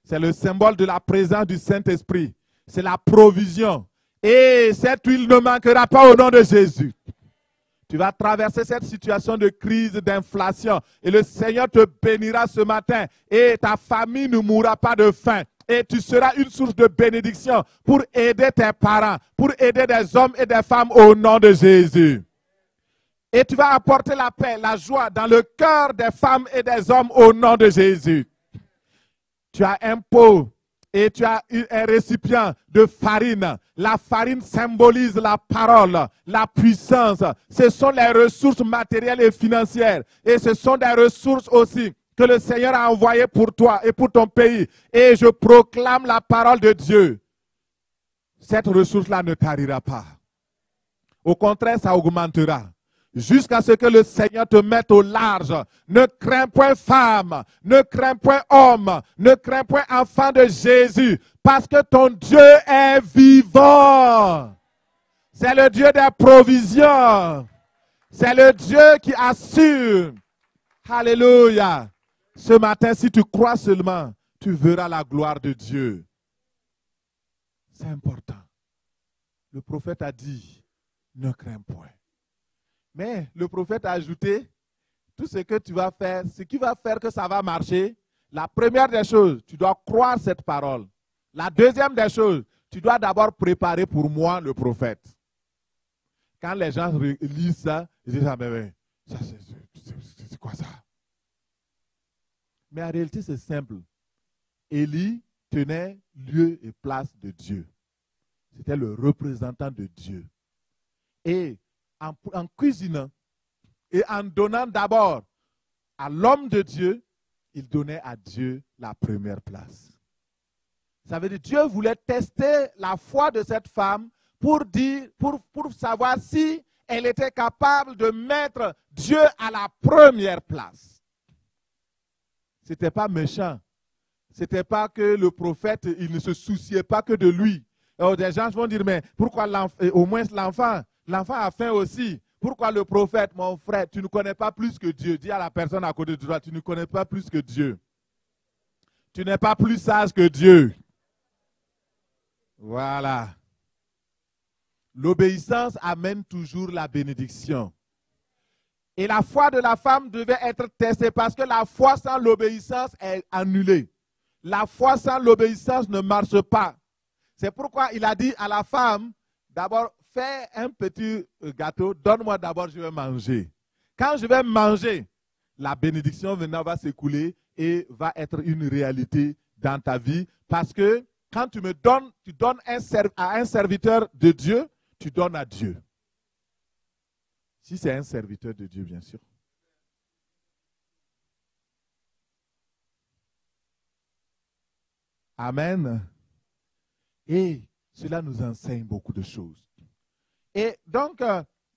C'est le symbole de la présence du Saint-Esprit. C'est la provision. Et cette huile ne manquera pas au nom de Jésus. Tu vas traverser cette situation de crise, d'inflation. Et le Seigneur te bénira ce matin. Et ta famille ne mourra pas de faim. Et tu seras une source de bénédiction pour aider tes parents, pour aider des hommes et des femmes au nom de Jésus. Et tu vas apporter la paix, la joie dans le cœur des femmes et des hommes au nom de Jésus. Tu as un pot et tu as un récipient de farine. La farine symbolise la parole, la puissance. Ce sont les ressources matérielles et financières. Et ce sont des ressources aussi que le Seigneur a envoyées pour toi et pour ton pays. Et je proclame la parole de Dieu. Cette ressource-là ne tarira pas. Au contraire, ça augmentera. Jusqu'à ce que le Seigneur te mette au large. Ne crains point femme, ne crains point homme, ne crains point enfant de Jésus, parce que ton Dieu est vivant. C'est le Dieu des provisions. C'est le Dieu qui assure. Alléluia. Ce matin, si tu crois seulement, tu verras la gloire de Dieu. C'est important. Le prophète a dit, ne crains point. Mais le prophète a ajouté, tout ce que tu vas faire, ce qui va faire que ça va marcher, la première des choses, tu dois croire cette parole. La deuxième des choses, tu dois d'abord préparer pour moi le prophète. Quand les gens lisent ça, ils disent, ah mais ça c'est quoi ça? Mais en réalité, c'est simple. Élie tenait lieu et place de Dieu. C'était le représentant de Dieu. Et en cuisinant et en donnant d'abord à l'homme de Dieu, il donnait à Dieu la première place. Ça veut dire que Dieu voulait tester la foi de cette femme pour savoir si elle était capable de mettre Dieu à la première place. Ce n'était pas méchant. Ce n'était pas que le prophète, il ne se souciait pas que de lui. Alors, des gens vont dire, mais pourquoi au moins l'enfant a faim aussi. Pourquoi le prophète, mon frère, tu ne connais pas plus que Dieu? Dis à la personne à côté de toi, tu ne connais pas plus que Dieu. Tu n'es pas plus sage que Dieu. Voilà. L'obéissance amène toujours la bénédiction. Et la foi de la femme devait être testée parce que la foi sans l'obéissance est annulée. La foi sans l'obéissance ne marche pas. C'est pourquoi il a dit à la femme, d'abord, fais un petit gâteau, donne-moi d'abord, je vais manger. Quand je vais manger, la bénédiction venant va s'écouler et va être une réalité dans ta vie. Parce que quand tu donnes à un serviteur de Dieu, tu donnes à Dieu. Si c'est un serviteur de Dieu, bien sûr. Amen. Et cela nous enseigne beaucoup de choses. Et donc,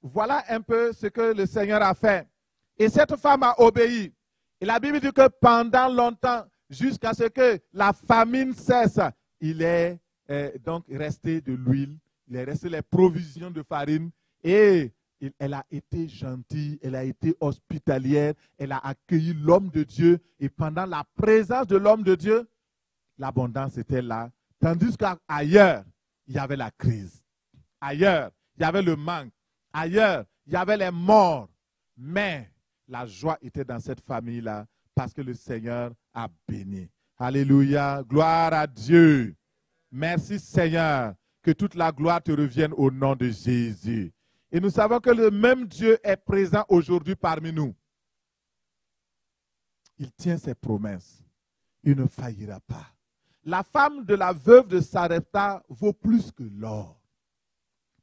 voilà un peu ce que le Seigneur a fait. Et cette femme a obéi. Et la Bible dit que pendant longtemps, jusqu'à ce que la famine cesse, il est donc resté de l'huile, il est resté les provisions de farine. Et elle a été gentille, elle a été hospitalière, elle a accueilli l'homme de Dieu. Et pendant la présence de l'homme de Dieu, l'abondance était là. Tandis qu'ailleurs, il y avait la crise. Ailleurs, il y avait le manque. Ailleurs, il y avait les morts. Mais la joie était dans cette famille-là parce que le Seigneur a béni. Alléluia. Gloire à Dieu. Merci Seigneur. Que toute la gloire te revienne au nom de Jésus. Et nous savons que le même Dieu est présent aujourd'hui parmi nous. Il tient ses promesses. Il ne faillira pas. La femme de la veuve de Sarepta vaut plus que l'or.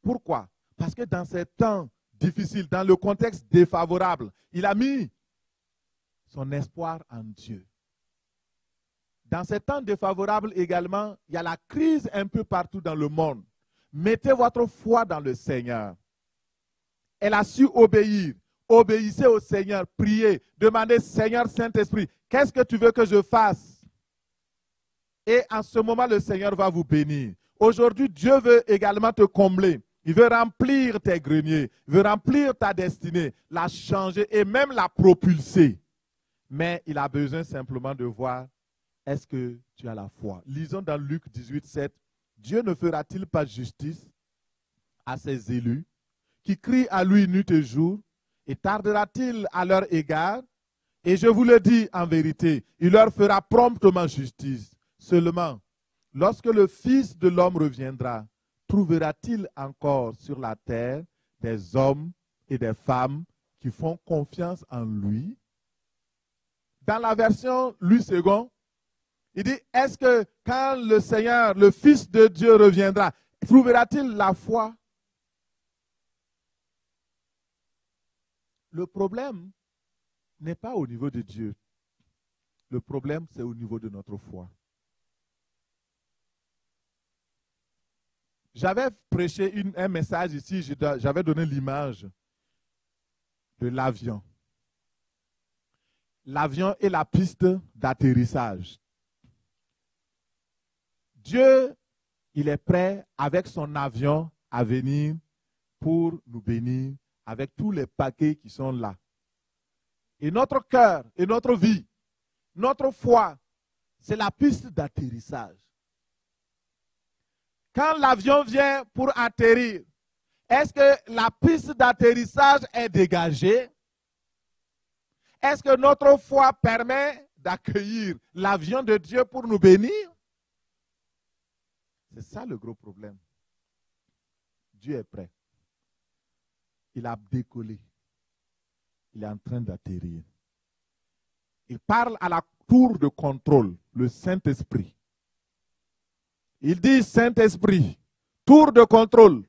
Pourquoi? Parce que dans ces temps difficiles, dans le contexte défavorable, il a mis son espoir en Dieu. Dans ces temps défavorables également, il y a la crise un peu partout dans le monde. Mettez votre foi dans le Seigneur. Elle a su obéir. Obéissez au Seigneur, priez, demandez, Seigneur Saint-Esprit, qu'est-ce que tu veux que je fasse? Et en ce moment, le Seigneur va vous bénir. Aujourd'hui, Dieu veut également te combler. Il veut remplir tes greniers, il veut remplir ta destinée, la changer et même la propulser. Mais il a besoin simplement de voir, est-ce que tu as la foi? Lisons dans Luc 18, 7. Dieu ne fera-t-il pas justice à ses élus qui crient à lui nuit et jour? Et tardera-t-il à leur égard? Et je vous le dis en vérité, il leur fera promptement justice. Seulement, lorsque le Fils de l'homme reviendra, trouvera-t-il encore sur la terre des hommes et des femmes qui font confiance en lui? Dans la version Louis II, il dit, est-ce que quand le Seigneur, le Fils de Dieu reviendra, trouvera-t-il la foi? Le problème n'est pas au niveau de Dieu. Le problème, c'est au niveau de notre foi. J'avais prêché un message ici, j'avais donné l'image de l'avion. L'avion est la piste d'atterrissage. Dieu, il est prêt avec son avion à venir pour nous bénir avec tous les paquets qui sont là. Et notre cœur et notre vie, notre foi, c'est la piste d'atterrissage. Quand l'avion vient pour atterrir, est-ce que la piste d'atterrissage est dégagée? Est-ce que notre foi permet d'accueillir l'avion de Dieu pour nous bénir? C'est ça le gros problème. Dieu est prêt. Il a décollé. Il est en train d'atterrir. Il parle à la tour de contrôle, le Saint-Esprit. Il dit, Saint-Esprit, tour de contrôle,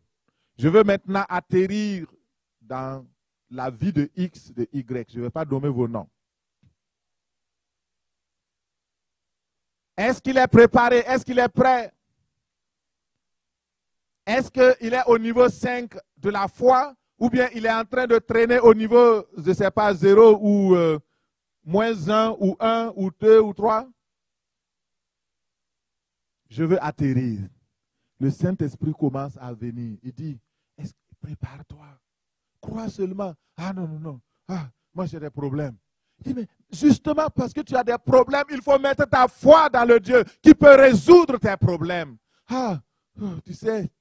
je veux maintenant atterrir dans la vie de X, de Y. Je ne vais pas nommer vos noms. Est-ce qu'il est préparé? Est-ce qu'il est prêt? Est-ce qu'il est au niveau 5 de la foi ou bien il est en train de traîner au niveau, je ne sais pas, 0 ou moins 1 ou 1 ou 2 ou 3? Je veux atterrir. Le Saint-Esprit commence à venir. Il dit, prépare-toi. Crois seulement. Ah non, non, non. Ah, moi j'ai des problèmes. Il dit, mais justement parce que tu as des problèmes, il faut mettre ta foi dans le Dieu qui peut résoudre tes problèmes. Ah, tu sais,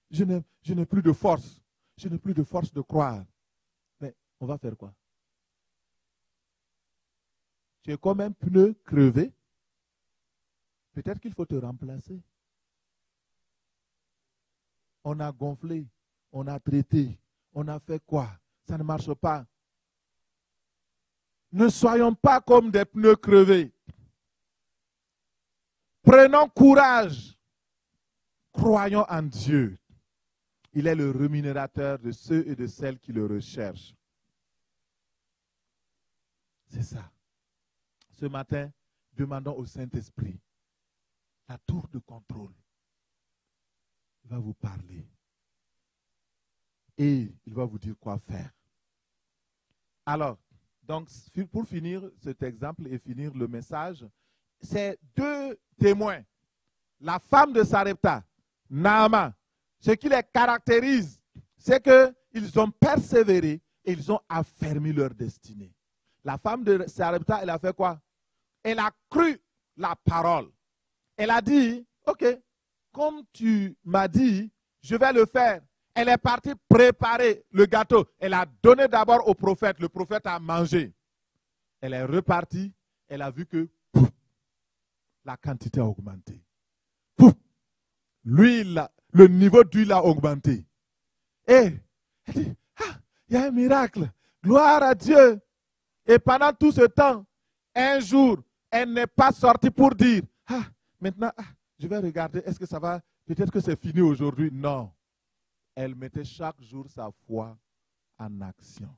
je n'ai plus de force. Je n'ai plus de force de croire. Mais on va faire quoi? Tu es comme un pneu crevé. Peut-être qu'il faut te remplacer. On a gonflé, on a traité, on a fait quoi? Ça ne marche pas. Ne soyons pas comme des pneus crevés. Prenons courage. Croyons en Dieu. Il est le rémunérateur de ceux et de celles qui le recherchent. C'est ça. Ce matin, demandons au Saint-Esprit la tour de contrôle. Il va vous parler. Et il va vous dire quoi faire. Alors, donc, pour finir cet exemple et finir le message, c'est deux témoins. La femme de Sarepta, Naaman. Ce qui les caractérise, c'est qu'ils ont persévéré et ils ont affermi leur destinée. La femme de Sarepta, elle a fait quoi? Elle a cru la parole. Elle a dit, ok, comme tu m'as dit, je vais le faire. Elle est partie préparer le gâteau. Elle a donné d'abord au prophète. Le prophète a mangé. Elle est repartie. Elle a vu que pouf, la quantité a augmenté. Pouf, l'huile, le niveau d'huile a augmenté. Et elle dit, ah, il y a un miracle. Gloire à Dieu. Et pendant tout ce temps, un jour, elle n'est pas sortie pour dire, ah, maintenant, je vais regarder, est-ce que ça va, peut-être que c'est fini aujourd'hui. Non. Elle mettait chaque jour sa foi en action.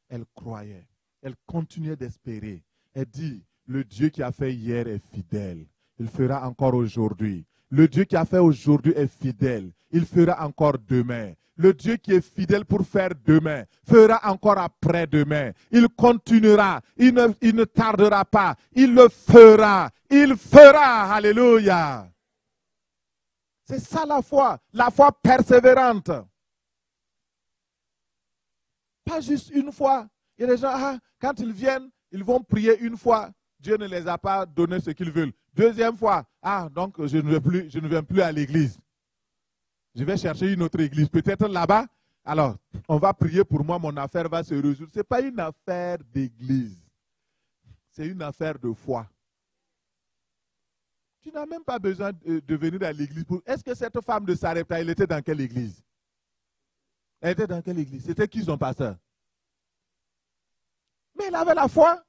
Elle croyait. Elle continuait d'espérer. Elle dit, le Dieu qui a fait hier est fidèle. il fera encore aujourd'hui. Le Dieu qui a fait aujourd'hui est fidèle. Il fera encore demain. Le Dieu qui est fidèle pour faire demain fera encore après-demain. Il continuera. Il ne tardera pas. Il le fera. Il fera. Alléluia. C'est ça la foi persévérante. Pas juste une fois. Il y a des gens, quand ils viennent, ils vont prier une fois. Dieu ne les a pas donné ce qu'ils veulent. Deuxième fois, donc je ne viens plus à l'église. Je vais chercher une autre église, peut-être là-bas. Alors, on va prier pour moi, mon affaire va se résoudre. Ce n'est pas une affaire d'église. C'est une affaire de foi. Tu n'as même pas besoin de venir à l'église. Est-ce que cette femme de Sarepta, elle était dans quelle église? Elle était dans quelle église? C'était qui son pasteur? Mais elle avait la foi.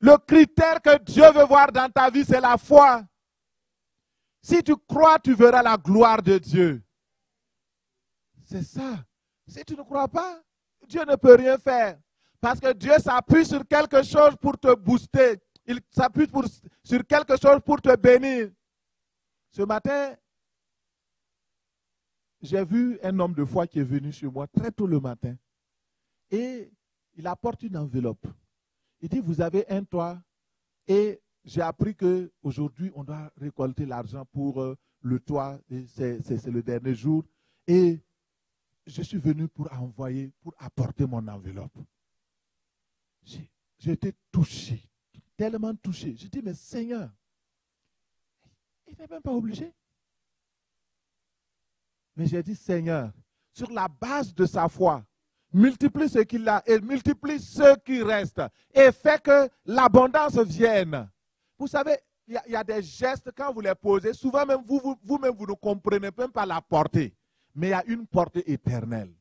Le critère que Dieu veut voir dans ta vie, c'est la foi. Si tu crois, tu verras la gloire de Dieu. C'est ça. Si tu ne crois pas, Dieu ne peut rien faire. Parce que Dieu s'appuie sur quelque chose pour te booster. Il s'appuie sur quelque chose pour te bénir. Ce matin, j'ai vu un homme de foi qui est venu chez moi très tôt le matin. Et il apporte une enveloppe. Il dit, vous avez un toit et j'ai appris qu'aujourd'hui, on doit récolter l'argent pour le toit. C'est le dernier jour. Et je suis venu pour apporter mon enveloppe. J'ai été touché, tellement touché. J'ai dit, mais Seigneur, il n'est même pas obligé. Mais j'ai dit, Seigneur, sur la base de sa foi, multiplie ce qu'il a et multiplie ce qui reste et fait que l'abondance vienne. Vous savez, il y a des gestes, quand vous les posez, souvent même vous-même, vous ne comprenez même pas la portée. Mais il y a une portée éternelle.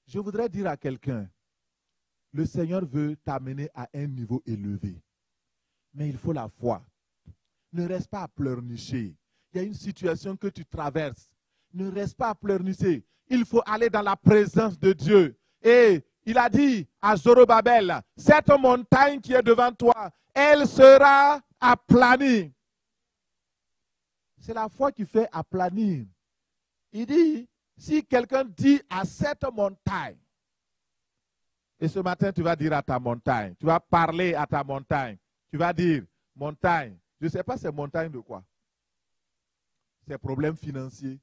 Je voudrais dire à quelqu'un, le Seigneur veut t'amener à un niveau élevé. Mais il faut la foi. Ne reste pas à pleurnicher. Il y a une situation que tu traverses. Ne reste pas à pleurnicher. Il faut aller dans la présence de Dieu. Et il a dit à Zorobabel, cette montagne qui est devant toi, elle sera aplanie. C'est la foi qui fait aplanir. Il dit, si quelqu'un dit à cette montagne, et ce matin tu vas dire à ta montagne, tu vas parler à ta montagne, tu vas dire, montagne, je ne sais pas c'est montagne de quoi. C'est problème financier,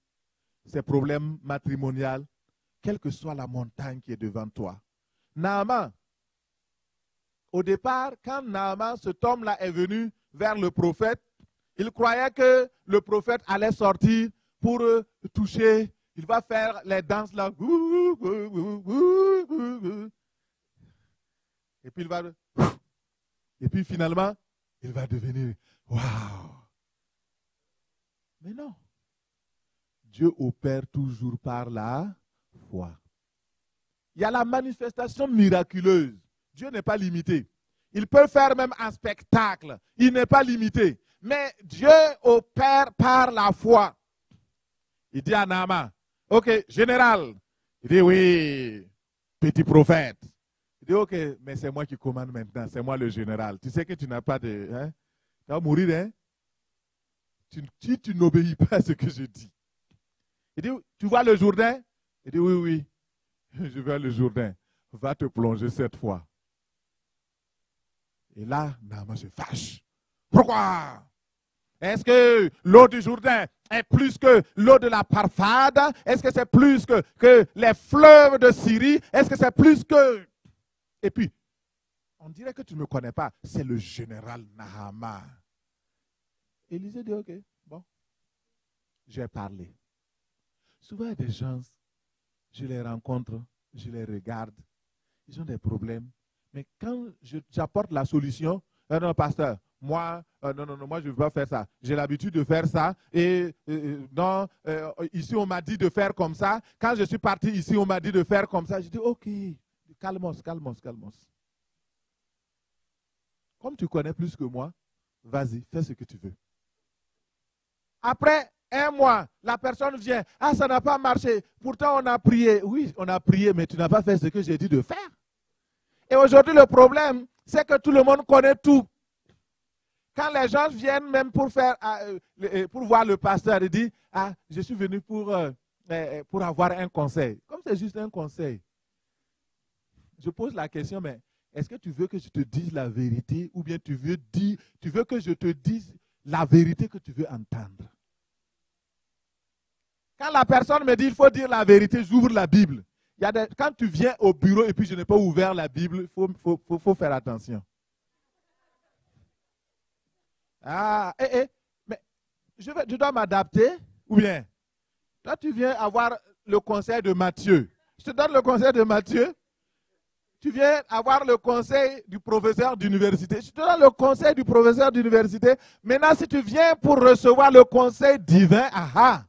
c'est problème matrimonial, quelle que soit la montagne qui est devant toi. Naaman, au départ, quand Naaman, cet homme-là est venu vers le prophète, il croyait que le prophète allait sortir pour toucher, il va faire les danses là. Et puis il va, et puis finalement, il va devenir waouh. Mais non. Dieu opère toujours par la foi. Il y a la manifestation miraculeuse. Dieu n'est pas limité. Il peut faire même un spectacle. Il n'est pas limité. Mais Dieu opère par la foi. Il dit à Naaman, ok, général. Il dit oui, petit prophète. Il dit ok, mais c'est moi qui commande maintenant. C'est moi le général. Tu sais que tu n'as pas de... Hein? Tu vas mourir, hein? Si tu n'obéis pas à ce que je dis. Il dit, tu vois le Jourdain? Il dit, oui, oui, je vois le Jourdain. Va te plonger cette fois. Et là, Naaman se fâche. Pourquoi? Est-ce que l'eau du Jourdain est plus que l'eau de la Parfade? Est-ce que c'est plus que les fleuves de Syrie? Est-ce que c'est plus que... Et puis, on dirait que tu ne me connais pas. C'est le général Naaman. Élisée dit, ok, bon, j'ai parlé. Souvent, il y a des gens, je les rencontre, je les regarde, ils ont des problèmes. Mais quand j'apporte la solution, non, pasteur, moi, moi, je ne veux pas faire ça. J'ai l'habitude de faire ça. Et non, ici, on m'a dit de faire comme ça. Quand je suis parti ici, on m'a dit de faire comme ça. Je dis, ok, calmos. Comme tu connais plus que moi, vas-y, fais ce que tu veux. Après un mois, la personne vient. Ah, ça n'a pas marché. Pourtant, on a prié. Oui, on a prié, mais tu n'as pas fait ce que j'ai dit de faire. Et aujourd'hui, le problème, c'est que tout le monde connaît tout. Quand les gens viennent même pour voir le pasteur, ils disent, ah, je suis venu pour avoir un conseil. Comme c'est juste un conseil. Je pose la question, mais est-ce que tu veux que je te dise la vérité ou bien tu veux que je te dise la vérité que tu veux entendre? Quand la personne me dit il faut dire la vérité, j'ouvre la Bible. Quand tu viens au bureau et puis je n'ai pas ouvert la Bible, il faut faire attention. Ah, mais je dois m'adapter ou bien? Toi, tu viens avoir le conseil de Matthieu. Je te donne le conseil de Matthieu. Tu viens avoir le conseil du professeur d'université. Je te donne le conseil du professeur d'université. Maintenant, si tu viens pour recevoir le conseil divin, aha,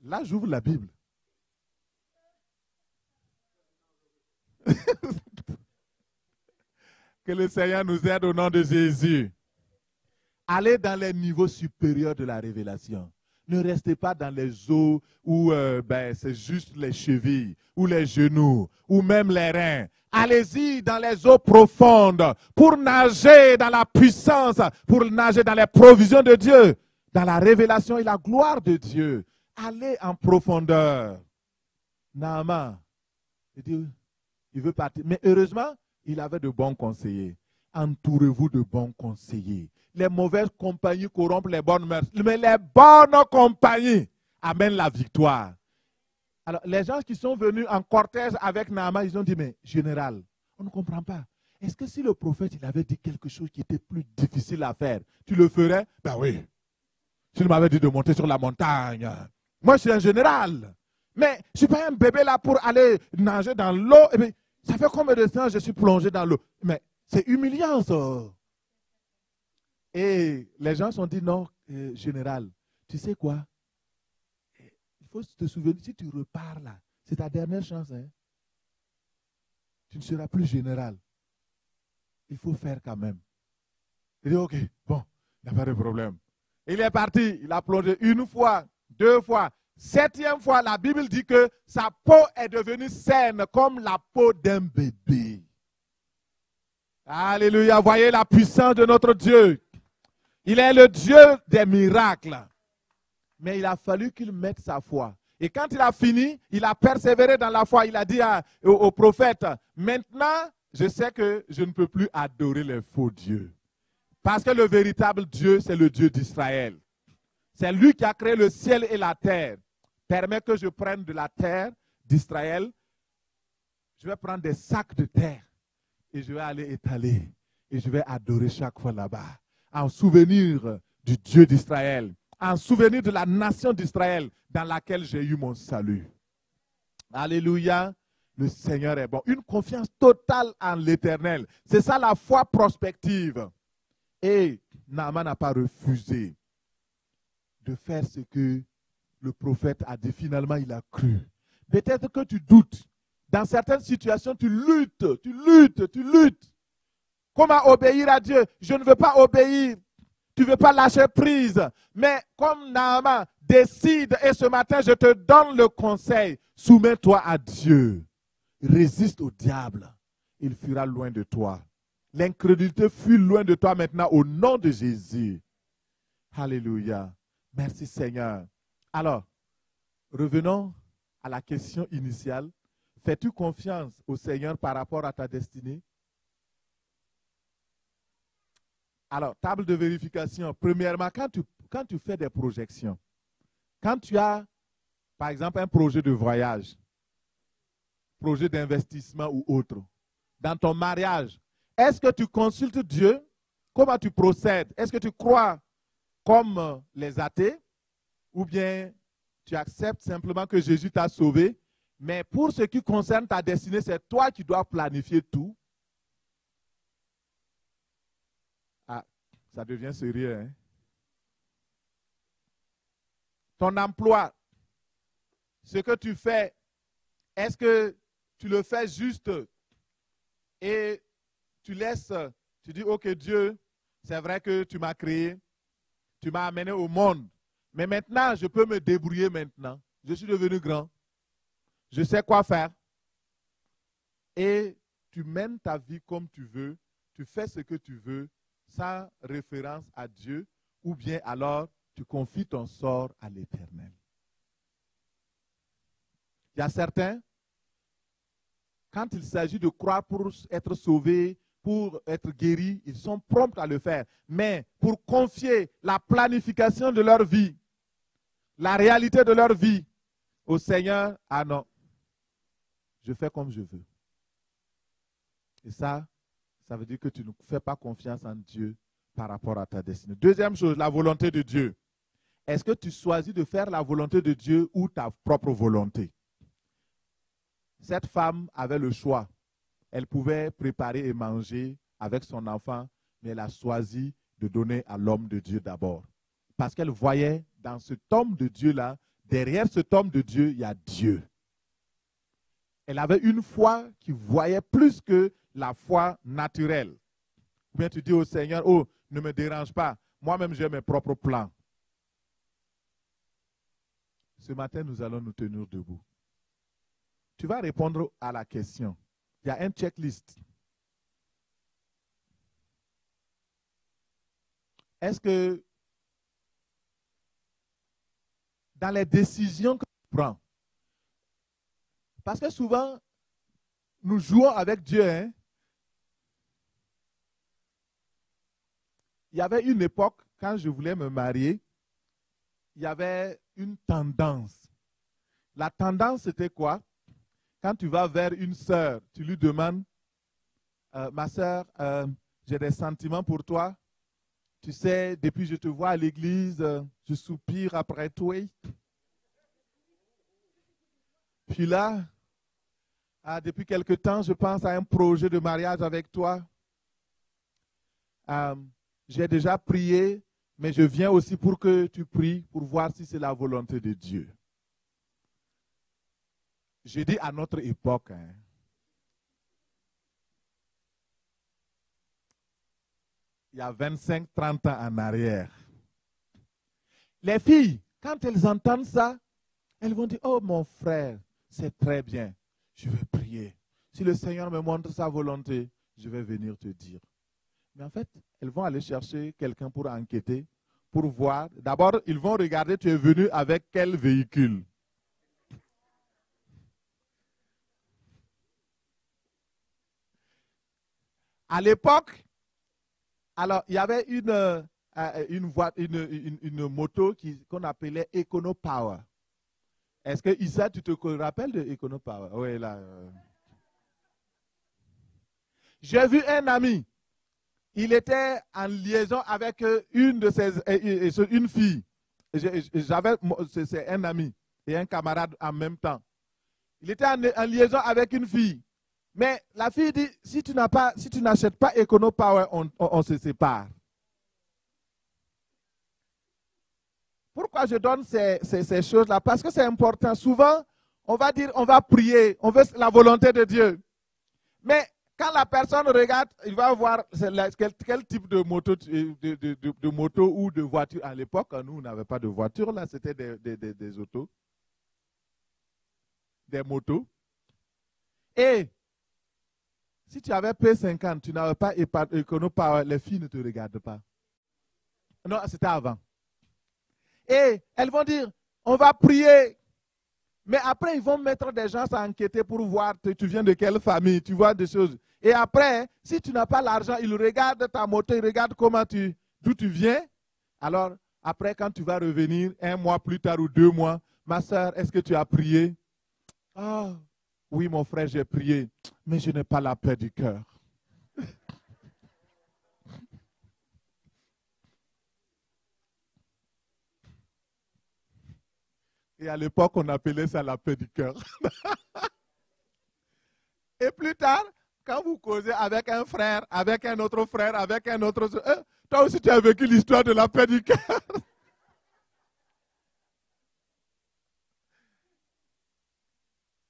là, j'ouvre la Bible. Que le Seigneur nous aide au nom de Jésus. Allez dans les niveaux supérieurs de la révélation. Ne restez pas dans les eaux où c'est juste les chevilles, ou les genoux, ou même les reins. Allez-y dans les eaux profondes pour nager dans la puissance, pour nager dans les provisions de Dieu, dans la révélation et la gloire de Dieu. Allez en profondeur. Naaman, il veut partir. Mais heureusement, il avait de bons conseillers. Entourez-vous de bons conseillers. Les mauvaises compagnies corrompent les bonnes mœurs. Mais les bonnes compagnies amènent la victoire. Alors, les gens qui sont venus en cortège avec Naaman, ils ont dit, mais général, on ne comprend pas. Est-ce que si le prophète il avait dit quelque chose qui était plus difficile à faire, tu le ferais? Ben oui. S'il m'avait dit de monter sur la montagne. Moi, je suis un général. Mais je ne suis pas un bébé là pour aller nager dans l'eau. Et bien, ça fait combien de temps je suis plongé dans l'eau? Mais c'est humiliant, ça. Et les gens se sont dit, non, général, tu sais quoi? Il faut te souvenir, si tu repars là, c'est ta dernière chance. Hein? Tu ne seras plus général. Il faut faire quand même. Il dit, ok, bon, il n'y a pas de problème. Il est parti, il a plongé une fois, 2 fois. 7e fois, la Bible dit que sa peau est devenue saine comme la peau d'un bébé. Alléluia, voyez la puissance de notre Dieu. Il est le Dieu des miracles. Mais il a fallu qu'il mette sa foi. Et quand il a fini, il a persévéré dans la foi. Il a dit au prophète, maintenant, je sais que je ne peux plus adorer les faux dieux. Parce que le véritable Dieu, c'est le Dieu d'Israël. C'est lui qui a créé le ciel et la terre. Permets que je prenne de la terre d'Israël. Je vais prendre des sacs de terre. Et je vais aller étaler. Et je vais adorer chaque fois là-bas. En souvenir du Dieu d'Israël. En souvenir de la nation d'Israël dans laquelle j'ai eu mon salut. Alléluia. Le Seigneur est bon. Une confiance totale en l'Éternel. C'est ça la foi prospective. Et Naaman n'a pas refusé de faire ce que le prophète a dit. Finalement, il a cru. Peut-être que tu doutes. Dans certaines situations, tu luttes. Comment obéir à Dieu? Je ne veux pas obéir. Tu ne veux pas lâcher prise. Mais comme Naaman décide, et ce matin, je te donne le conseil. Soumets-toi à Dieu. Résiste au diable. Il fuira loin de toi. L'incrédulité fuit loin de toi maintenant au nom de Jésus. Alléluia. Merci Seigneur. Alors, revenons à la question initiale. Fais-tu confiance au Seigneur par rapport à ta destinée? Alors, table de vérification. Premièrement, quand tu fais des projections, quand tu as, par exemple, un projet de voyage, projet d'investissement ou autre, dans ton mariage, est-ce que tu consultes Dieu? Comment tu procèdes? Est-ce que tu crois comme les athées? Ou bien tu acceptes simplement que Jésus t'a sauvé? Mais pour ce qui concerne ta destinée, c'est toi qui dois planifier tout. Ah, ça devient sérieux, hein? Ton emploi, ce que tu fais, est-ce que tu le fais juste et tu laisses, tu dis, ok Dieu, c'est vrai que tu m'as créé, tu m'as amené au monde, mais maintenant je peux me débrouiller maintenant. Je suis devenu grand, je sais quoi faire. Et tu mènes ta vie comme tu veux, tu fais ce que tu veux, sans référence à Dieu, ou bien alors tu confies ton sort à l'Éternel. Il y a certains, quand il s'agit de croire pour être sauvés, pour être guéris, ils sont prompts à le faire. Mais pour confier la planification de leur vie, la réalité de leur vie au Seigneur, ah non, je fais comme je veux. Et ça veut dire que tu ne fais pas confiance en Dieu par rapport à ta destinée. Deuxième chose, la volonté de Dieu. Est-ce que tu choisis de faire la volonté de Dieu ou ta propre volonté? Cette femme avait le choix. Elle pouvait préparer et manger avec son enfant, mais elle a choisi de donner à l'homme de Dieu d'abord. Parce qu'elle voyait dans cet homme de Dieu-là, derrière cet homme de Dieu, il y a Dieu. Elle avait une foi qui voyait plus que la foi naturelle. Ou bien tu dis au Seigneur, oh, ne me dérange pas, moi-même j'ai mes propres plans. Ce matin, nous allons nous tenir debout. Tu vas répondre à la question. Il y a un checklist. Est-ce que dans les décisions que tu prends, parce que souvent, nous jouons avec Dieu. Hein? Il y avait une époque, quand je voulais me marier, il y avait une tendance. La tendance, c'était quoi? Quand tu vas vers une sœur, tu lui demandes, ma sœur, j'ai des sentiments pour toi. Tu sais, depuis que je te vois à l'église, je soupire après toi. Puis là, depuis quelque temps, je pense à un projet de mariage avec toi. J'ai déjà prié, mais je viens aussi pour que tu pries, pour voir si c'est la volonté de Dieu. Je dis à notre époque, hein, il y a 25-30 ans en arrière. Les filles, quand elles entendent ça, elles vont dire, oh mon frère, c'est très bien, je vais prier. Si le Seigneur me montre sa volonté, je vais venir te dire. Mais en fait, elles vont aller chercher quelqu'un pour enquêter, pour voir. D'abord, ils vont regarder, tu es venu avec quel véhicule. À l'époque, alors il y avait une moto qu'on appelait Econo Power. Est-ce que Issa, tu te rappelles de Econo Power? Oui, là. J'ai vu un ami. Il était en liaison avec une fille. C'est un ami et un camarade en même temps. Il était en liaison avec une fille. Mais la fille dit, si tu n'achètes pas Econo Power, on se sépare. Pourquoi je donne ces choses-là? Parce que c'est important. Souvent, on va dire, on va prier, on veut la volonté de Dieu. Mais quand la personne regarde, il va voir quel type de moto, de moto ou de voiture. À l'époque, nous, on n'avait pas de voiture, là, c'était des autos, des motos. Et si tu avais P50, tu n'avais pas Econo Power, les filles ne te regardent pas. Non, c'était avant. Et elles vont dire, on va prier. Mais après, ils vont mettre des gens à enquêter pour voir, tu viens de quelle famille, tu vois des choses. Et après, si tu n'as pas l'argent, ils regardent ta moto, ils regardent d'où tu viens. Alors, après, quand tu vas revenir, 1 mois plus tard ou 2 mois, ma soeur, est-ce que tu as prié? Ah, oui, mon frère, j'ai prié, mais je n'ai pas la paix du cœur. Et à l'époque, on appelait ça la paix du cœur. Et plus tard, quand vous causez avec un frère, avec un autre frère, avec un autre... toi aussi, tu as vécu l'histoire de la paix du cœur.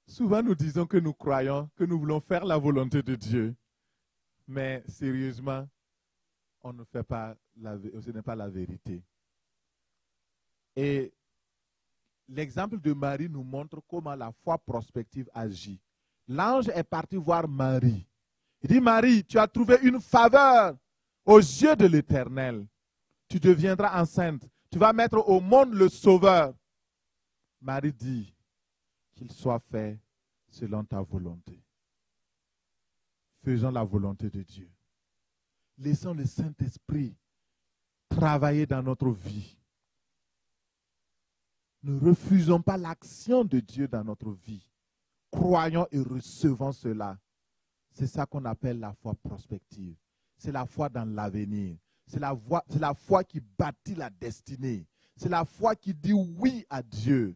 Souvent, nous disons que nous croyons, que nous voulons faire la volonté de Dieu. Mais sérieusement, on ne fait pas ce n'est pas la vérité. Et l'exemple de Marie nous montre comment la foi prospective agit. L'ange est parti voir Marie. Il dit, Marie, tu as trouvé une faveur aux yeux de l'Éternel. Tu deviendras enceinte. Tu vas mettre au monde le Sauveur. Marie dit qu'il soit fait selon ta volonté. Faisons la volonté de Dieu. Laissons le Saint-Esprit travailler dans notre vie. Ne refusons pas l'action de Dieu dans notre vie. Croyons et recevons cela. C'est ça qu'on appelle la foi prospective. C'est la foi dans l'avenir. C'est la foi qui bâtit la destinée. C'est la foi qui dit oui à Dieu.